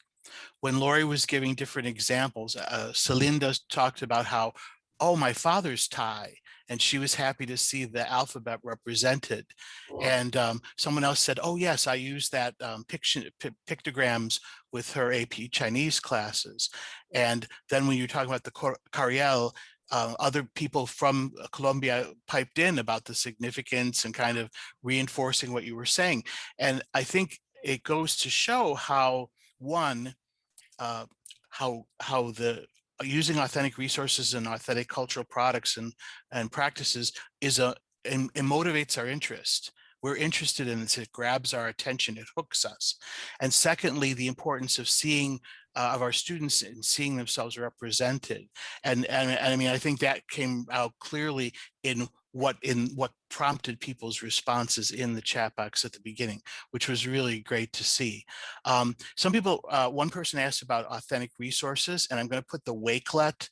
When Lori was giving different examples, Celinda talked about how, oh, my father's Thai, and she was happy to see the alphabet represented. And someone else said, oh, yes, I use that pictograms with her AP Chinese classes. And then when you're talking about the Cariel, other people from Colombia piped in about the significance and kind of reinforcing what you were saying. And I think it goes to show how, one, how the using authentic resources and authentic cultural products and practices is it motivates our interest. We're interested in this, it grabs our attention, it hooks us. And secondly, the importance of seeing of our students and seeing themselves represented. And I mean, I think that came out clearly in what prompted people's responses in the chat box at the beginning, which was really great to see. Some people, one person asked about authentic resources, and I'm going to put the Wakelet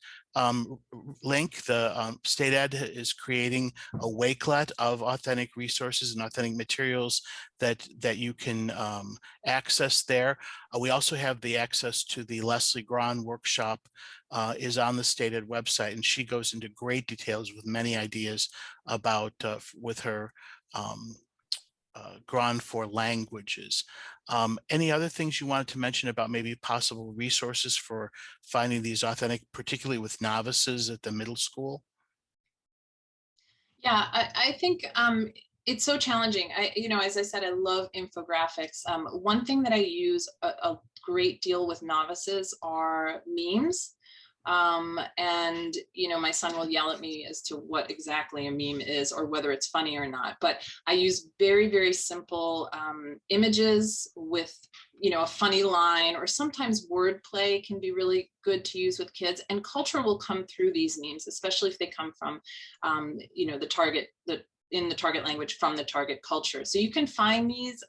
link. The State Ed is creating a Wakelet of authentic resources and authentic materials that you can access there. We also have the access to the Leslie Grahn workshop is on the State Ed website, and she goes into great details with many ideas about with her Grahn for languages. Any other things you wanted to mention about maybe possible resources for finding these authentic, particularly with novices at the middle school? Yeah, I think it's so challenging. As I said, I love infographics. One thing that I use a great deal with novices are memes. And my son will yell at me as to what exactly a meme is or whether it's funny or not. But I use very, very simple images with a funny line, or sometimes wordplay can be really good to use with kids. And culture will come through these memes, especially if they come from in the target language from the target culture. So you can find these.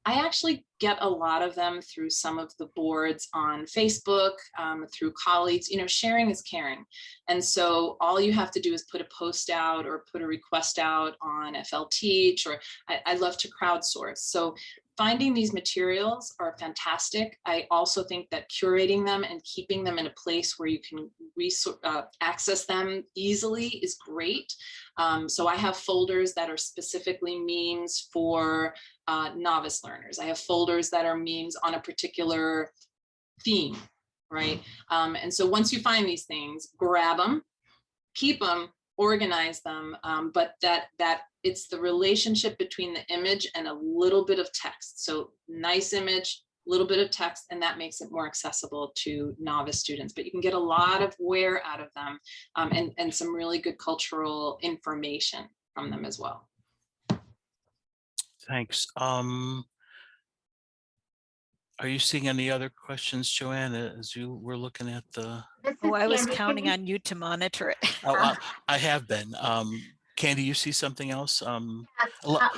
I actually get a lot of them through some of the boards on Facebook, through colleagues. Sharing is caring. And so all you have to do is put a post out or put a request out on FL Teach, or I love to crowdsource. So finding these materials are fantastic. I also think that curating them and keeping them in a place where you can access them easily is great. So I have folders that are specifically memes for novice learners. I have folders that are memes on a particular theme, right? And so once you find these things, grab them, keep them, organize them, but that it's the relationship between the image and a little bit of text. So nice image, little bit of text, and that makes it more accessible to novice students. But you can get a lot of wear out of them, and some really good cultural information from them as well. Thanks. Are you seeing any other questions, Joanne, as you were looking at the? Oh, I was Candy. counting on you to monitor it. Oh, I have been. Candy, you see something else? Yes.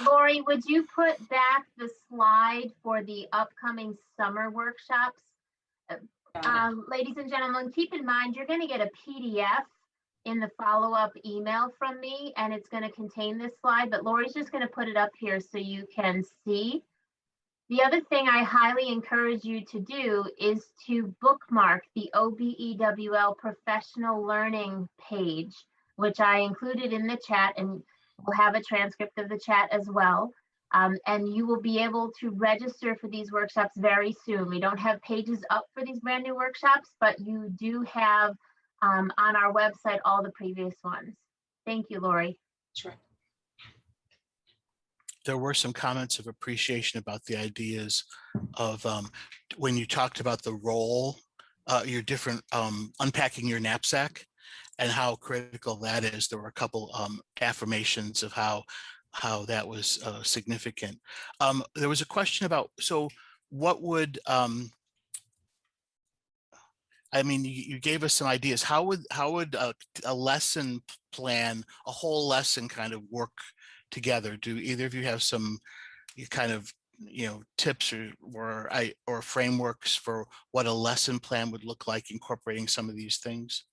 Lori, would you put back the slide for the upcoming summer workshops? Ladies and gentlemen, keep in mind, you're going to get a PDF in the follow-up email from me, and it's going to contain this slide, but Lori's just going to put it up here so you can see. The other thing I highly encourage you to do is to bookmark the OBEWL professional learning page, which I included in the chat, and we'll have a transcript of the chat as well. And you will be able to register for these workshops very soon. We don't have pages up for these brand new workshops, but you do have on our website all the previous ones. Thank you, Lori. Sure. There were some comments of appreciation about the ideas of when you talked about the role, your different unpacking your knapsack and how critical that is. There were a couple affirmations of how that was significant. There was a question about, so what would, I mean, you gave us some ideas. How would a lesson plan, a whole lesson kind of work together? Do either of you have some kind of, you know, tips or frameworks for what a lesson plan would look like incorporating some of these things?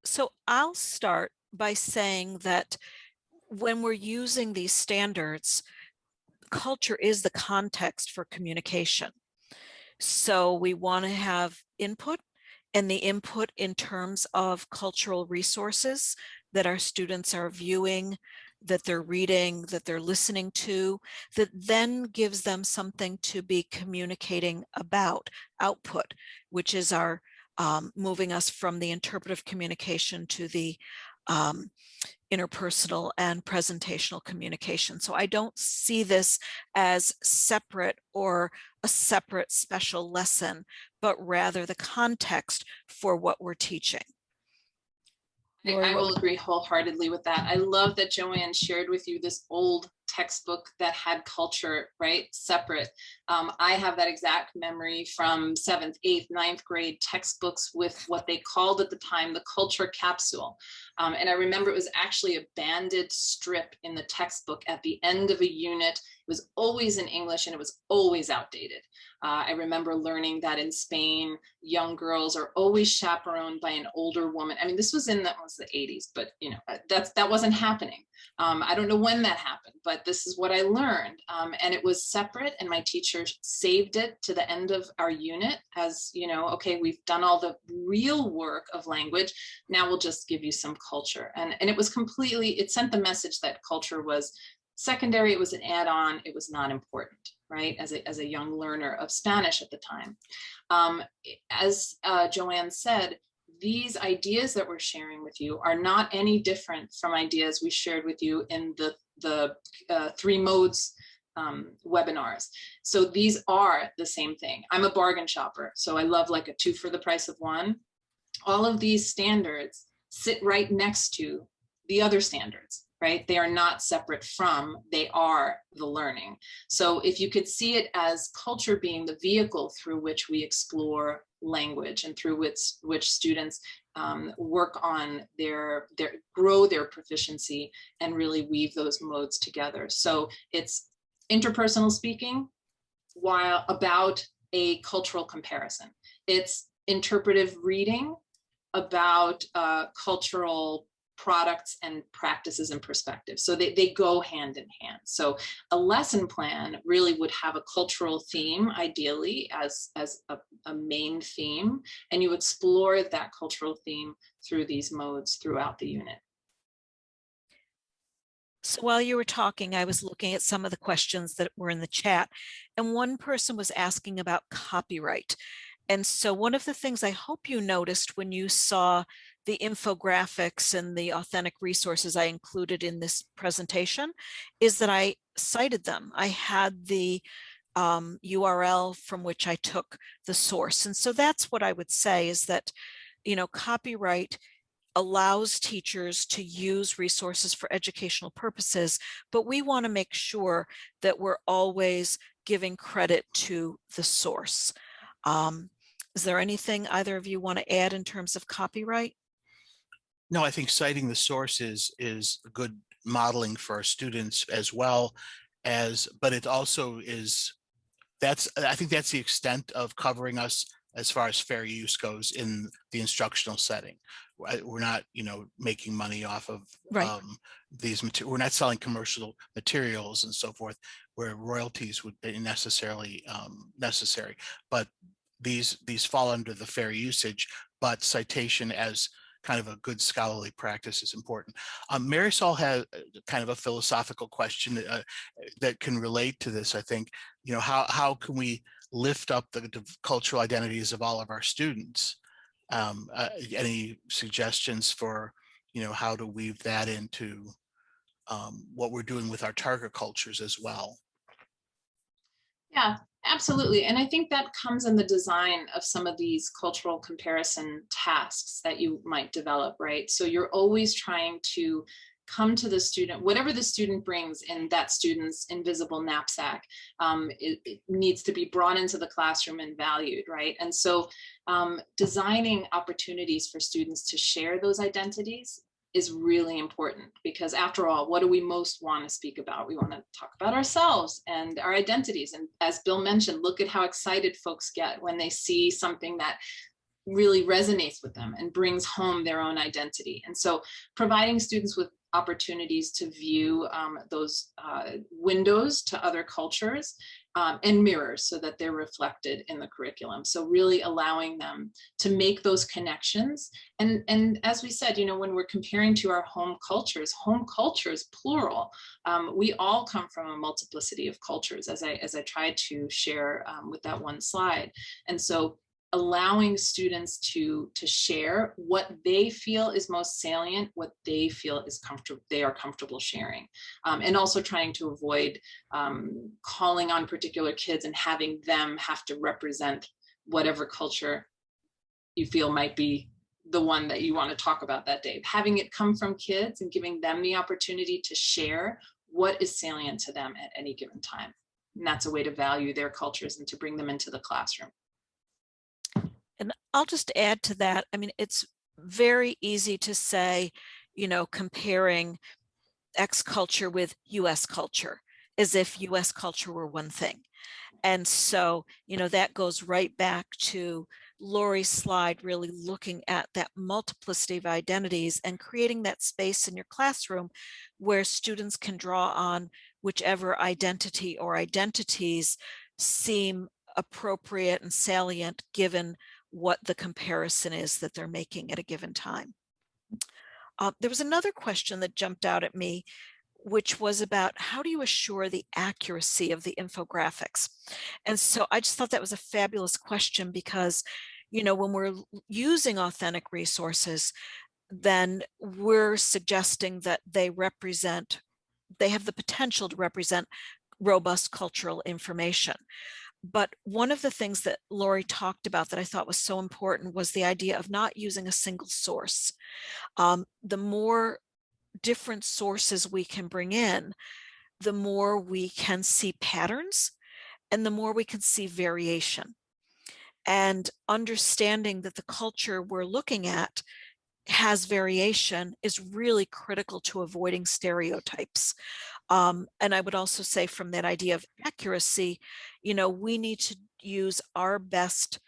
So I'll start by saying that when we're using these standards, culture is the context for communication. So we want to have input, and the input in terms of cultural resources that our students are viewing, that they're reading, that they're listening to, that then gives them something to be communicating about, output, which is our moving us from the interpretive communication to the interpersonal and presentational communication. So I don't see this as separate or a separate special lesson, but rather the context for what we're teaching. Lori, I will agree wholeheartedly with that. I love that Joanne shared with you this old textbook that had culture, right, separate. I have that exact memory from 7th, 8th, 9th grade textbooks with what they called at the time the culture capsule. And I remember it was actually a banded strip in the textbook at the end of a unit. It was always in English and it was always outdated. I remember learning that in Spain, young girls are always chaperoned by an older woman. I mean, this was in the 80s, but you know, that wasn't happening. I don't know when that happened, but this is what I learned. And it was separate, and my teacher saved it to the end of our unit as, you know, okay, we've done all the real work of language. Now we'll just give you some culture. And it was completely, it sent the message that culture was secondary. It was an add-on. It was not important, right? As a young learner of Spanish at the time. As Joanne said, these ideas that we're sharing with you are not any different from ideas we shared with you in the 3 modes webinars. So these are the same thing. I'm a bargain shopper, so I love like a 2 for the price of 1. All of these standards sit right next to the other standards, right? They are not separate from, they are the learning. So if you could see it as culture being the vehicle through which we explore language and through which students work on grow their proficiency and really weave those modes together. So it's interpersonal speaking while about a cultural comparison. It's interpretive reading about cultural products and practices and perspectives. So they go hand in hand. So a lesson plan really would have a cultural theme, ideally, as a main theme, and you explore that cultural theme through these modes throughout the unit. So while you were talking, I was looking at some of the questions that were in the chat, and one person was asking about copyright. And so one of the things I hope you noticed when you saw the infographics and the authentic resources I included in this presentation is that I cited them. I had the URL from which I took the source. And so that's what I would say is that, you know, copyright allows teachers to use resources for educational purposes, but we want to make sure that we're always giving credit to the source. Is there anything either of you want to add in terms of copyright? No, I think citing the source is good modeling for our students as well as, but it also is, I think that's the extent of covering us as far as fair use goes in the instructional setting. We're not, you know, making money off of these materials. We're not selling commercial materials and so forth, where royalties would be necessarily necessary. But these fall under the fair usage, but citation as kind of a good scholarly practice is important. Marisol has kind of a philosophical question that can relate to this. I think, you know, how can we lift up the cultural identities of all of our students? Any suggestions for, you know, how to weave that into what we're doing with our target cultures as well? Yeah, absolutely. And I think that comes in the design of some of these cultural comparison tasks that you might develop, right? So you're always trying to come to the student, whatever the student brings in that student's invisible knapsack, it needs to be brought into the classroom and valued, right? And so designing opportunities for students to share those identities is really important, because after all, what do we most want to speak about? We want to talk about ourselves and our identities. And as Bill mentioned, look at how excited folks get when they see something that really resonates with them and brings home their own identity. And so providing students with opportunities to view those windows to other cultures and mirrors, so that they're reflected in the curriculum. So really allowing them to make those connections. And as we said, you know, when we're comparing to our home cultures, plural, we all come from a multiplicity of cultures, as I tried to share with that one slide. And so allowing students to share what they feel is most salient, what they feel is they are comfortable sharing, and also trying to avoid calling on particular kids and having them have to represent whatever culture you feel might be the one that you want to talk about that day. Having it come from kids and giving them the opportunity to share what is salient to them at any given time. And that's a way to value their cultures and to bring them into the classroom. And I'll just add to that. I mean, it's very easy to say, you know, comparing X culture with US culture, as if US culture were one thing. And so, you know, that goes right back to Lori's slide, really looking at that multiplicity of identities and creating that space in your classroom where students can draw on whichever identity or identities seem appropriate and salient given what the comparison is that they're making at a given time. There was another question that jumped out at me, which was about how do you assure the accuracy of the infographics? And so I just thought that was a fabulous question, because, you know, when we're using authentic resources, then we're suggesting that they have the potential to represent robust cultural information. But one of the things that Lori talked about that I thought was so important was the idea of not using a single source. The more different sources we can bring in, the more we can see patterns and the more we can see variation. And understanding that the culture we're looking at has variation is really critical to avoiding stereotypes. And I would also say, from that idea of accuracy, you know, we need to use our best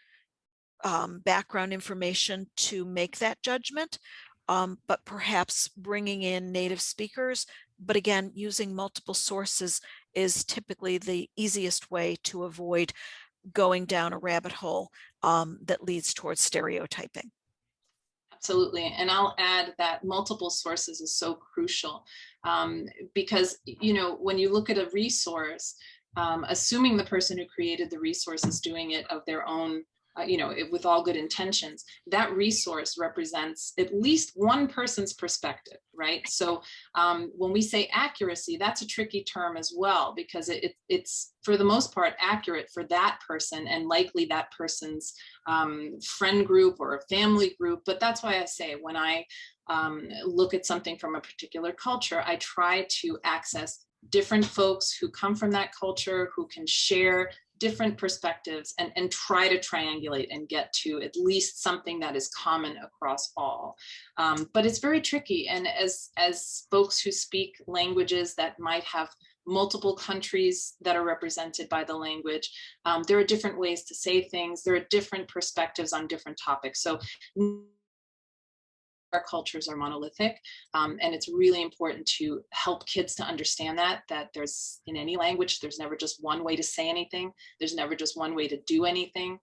background information to make that judgment, but perhaps bringing in native speakers. But again, using multiple sources is typically the easiest way to avoid going down a rabbit hole that leads towards stereotyping. Absolutely. And I'll add that multiple sources is so crucial, because, you know, when you look at a resource, assuming the person who created the resource is doing it of their own, you know, with all good intentions, that resource represents at least one person's perspective, right? So when we say accuracy, that's a tricky term as well, because it's for the most part accurate for that person and likely that person's friend group or family group. But that's why I say, when I look at something from a particular culture, I try to access different folks who come from that culture, who can share different perspectives and try to triangulate and get to at least something that is common across all. But it's very tricky. And as folks who speak languages that might have multiple countries that are represented by the language, there are different ways to say things. There are different perspectives on different topics. So our cultures are monolithic, and it's really important to help kids to understand that there's, in any language, there's never just one way to say anything. There's never just one way to do anything.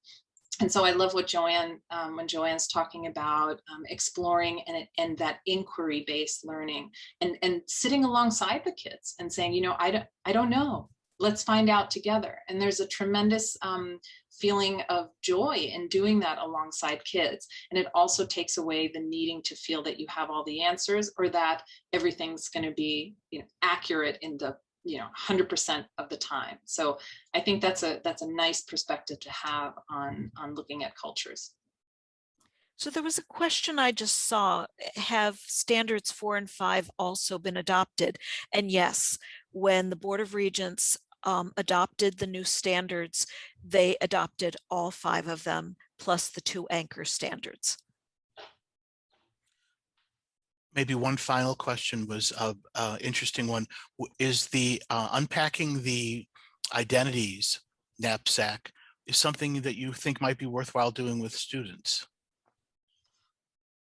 And so I love what Joanne, when Joanne's talking about exploring and that inquiry-based learning, and sitting alongside the kids and saying, you know, I don't know. Let's find out together. And there's a tremendous feeling of joy in doing that alongside kids. And it also takes away the needing to feel that you have all the answers, or that everything's going to be, you know, accurate in the 100% of the time. So I think that's a nice perspective to have on looking at cultures. So there was a question I just saw, have standards 4 and 5 also been adopted? And yes, when the Board of Regents adopted the new standards, they adopted all 5 of them, plus the 2 anchor standards. Maybe one final question was a interesting one. Is the unpacking the identities knapsack is something that you think might be worthwhile doing with students?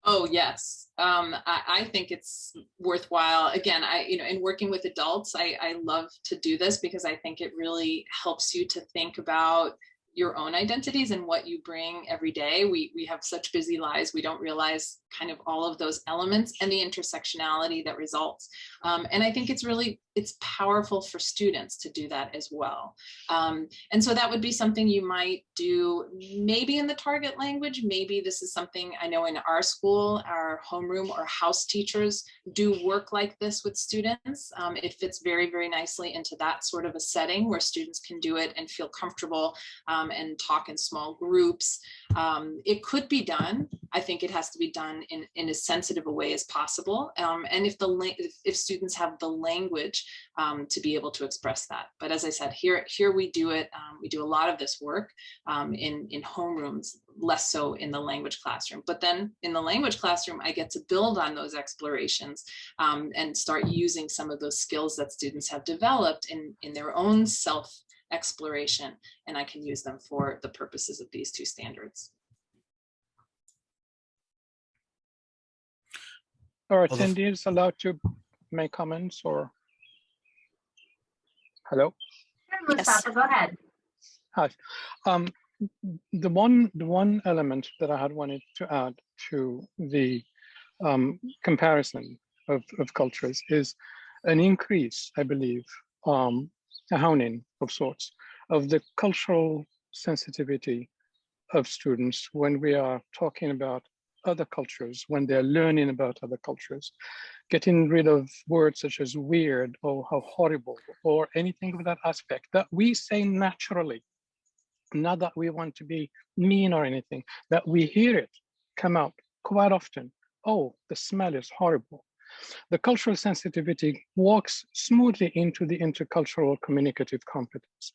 Oh, yes. I think it's worthwhile. Again, in working with adults, I love to do this because I think it really helps you to think about your own identities and what you bring every day. We have such busy lives, we don't realize kind of all of those elements and the intersectionality that results. And I think it's powerful for students to do that as well. And so that would be something you might do maybe in the target language. Maybe this is something I know in our school, our homeroom or house teachers do work like this with students. It fits very, very nicely into that sort of a setting where students can do it and feel comfortable and talk in small groups. It could be done. I think it has to be done in as sensitive a way as possible. And if students have the language to be able to express that. But as I said, here we do it. We do a lot of this work in homerooms, less so in the language classroom. But then in the language classroom, I get to build on those explorations and start using some of those skills that students have developed in their own self exploration, and I can use them for the purposes of these 2 standards. Are attendees allowed to make comments or? Hello? Sure, Mustafa, go ahead. Hi. The one element that I had wanted to add to the comparison of cultures is an increase, I believe, a honing of sorts of the cultural sensitivity of students when we are talking about other cultures, when they're learning about other cultures, getting rid of words such as weird or how horrible or anything of that aspect that we say naturally, not that we want to be mean or anything, that we hear it come out quite often. Oh, the smell is horrible. The cultural sensitivity walks smoothly into the intercultural communicative competence.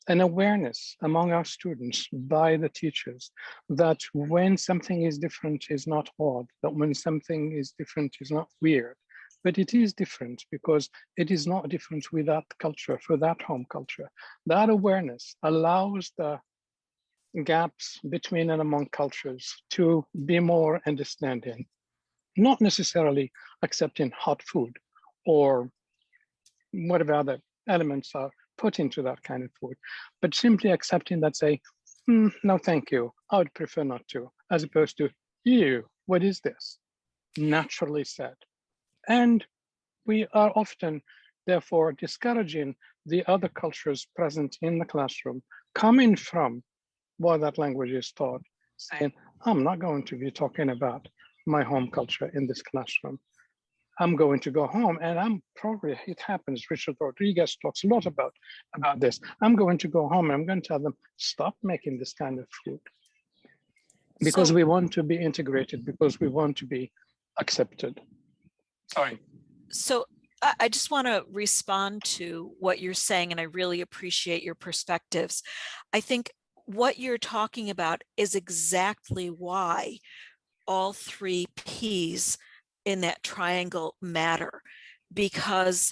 An awareness among our students by the teachers that when something is different is not odd, that when something is different is not weird, but it is different because it is not different with that culture, for that home culture. That awareness allows the gaps between and among cultures to be more understanding, not necessarily accepting hot food or whatever other elements are put into that kind of food, but simply accepting that, say, no, thank you, I would prefer not to, as opposed to, ew, what is this? Naturally said. And we are often, therefore, discouraging the other cultures present in the classroom, coming from where that language is taught, saying, I'm not going to be talking about my home culture in this classroom. I'm going to go home and I'm probably, it happens, Richard Rodriguez talks a lot about this. I'm going to go home and I'm going to tell them, stop making this kind of food. Because we want to be integrated, because we want to be accepted. Sorry. So I just want to respond to what you're saying, and I really appreciate your perspectives. I think what you're talking about is exactly why all 3 P's in that triangle matter, because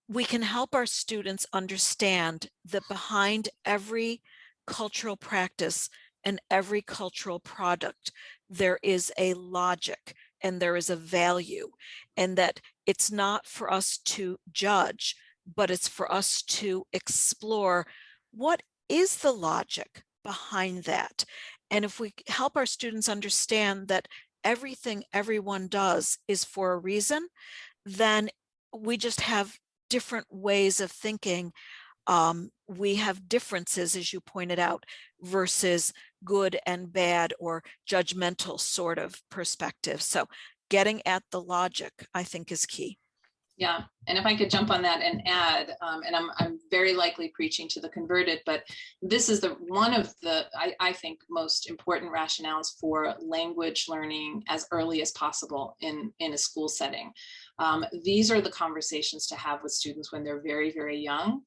we can help our students understand that behind every cultural practice and every cultural product, there is a logic and there is a value, and that it's not for us to judge, but it's for us to explore what is the logic behind that. And if we help our students understand that everything everyone does is for a reason, then we just have different ways of thinking. We have differences, as you pointed out, versus good and bad or judgmental sort of perspective. So getting at the logic, I think, is key. Yeah, and if I could jump on that and add, and I'm very likely preaching to the converted, but this is one of the, I think, most important rationales for language learning as early as possible in a school setting. These are the conversations to have with students when they're very, very young.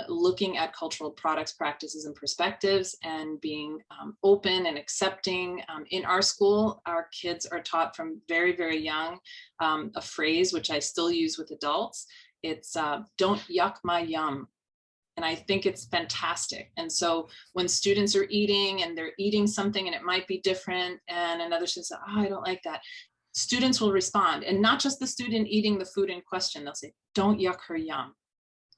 Looking at cultural products, practices, and perspectives, and being open and accepting. In our school, our kids are taught from very, very young a phrase which I still use with adults. It's don't yuck my yum. And I think it's fantastic. And so when students are eating and they're eating something and it might be different, and another student says, oh, I don't like that, students will respond. And not just the student eating the food in question, they'll say, don't yuck her yum.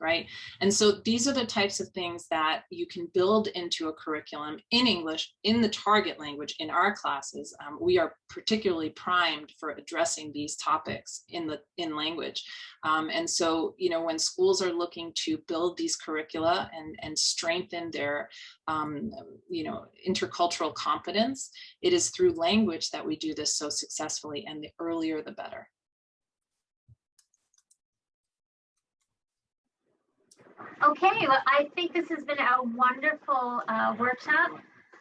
Right? And so these are the types of things that you can build into a curriculum in English, in the target language, in our classes. We are particularly primed for addressing these topics in language. And so, you know, when schools are looking to build these curricula and strengthen their, you know, intercultural competence, it is through language that we do this so successfully, and the earlier, the better. Okay, well, I think this has been a wonderful workshop.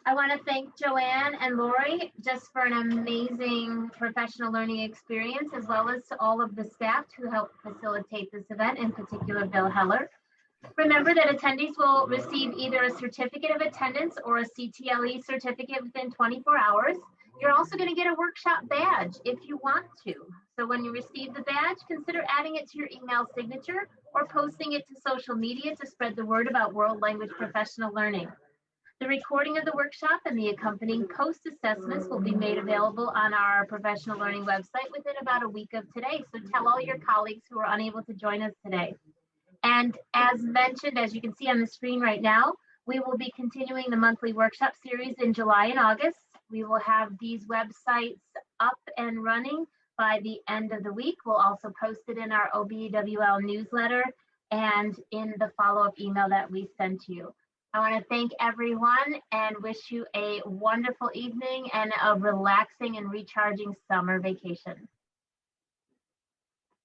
I want to thank Joanne and Lori just for an amazing professional learning experience, as well as to all of the staff who helped facilitate this event, in particular Bill Heller. Remember that attendees will receive either a certificate of attendance or a CTLE certificate within 24 hours. You're also going to get a workshop badge if you want to. So when you receive the badge, consider adding it to your email signature or posting it to social media to spread the word about World Language Professional Learning. The recording of the workshop and the accompanying post-assessments will be made available on our professional learning website within about a week of today. So tell all your colleagues who are unable to join us today. And as mentioned, as you can see on the screen right now, we will be continuing the monthly workshop series in July and August. We will have these websites up and running by the end of the week. We'll also post it in our OBWL newsletter and in the follow-up email that we send to you. I want to thank everyone and wish you a wonderful evening and a relaxing and recharging summer vacation.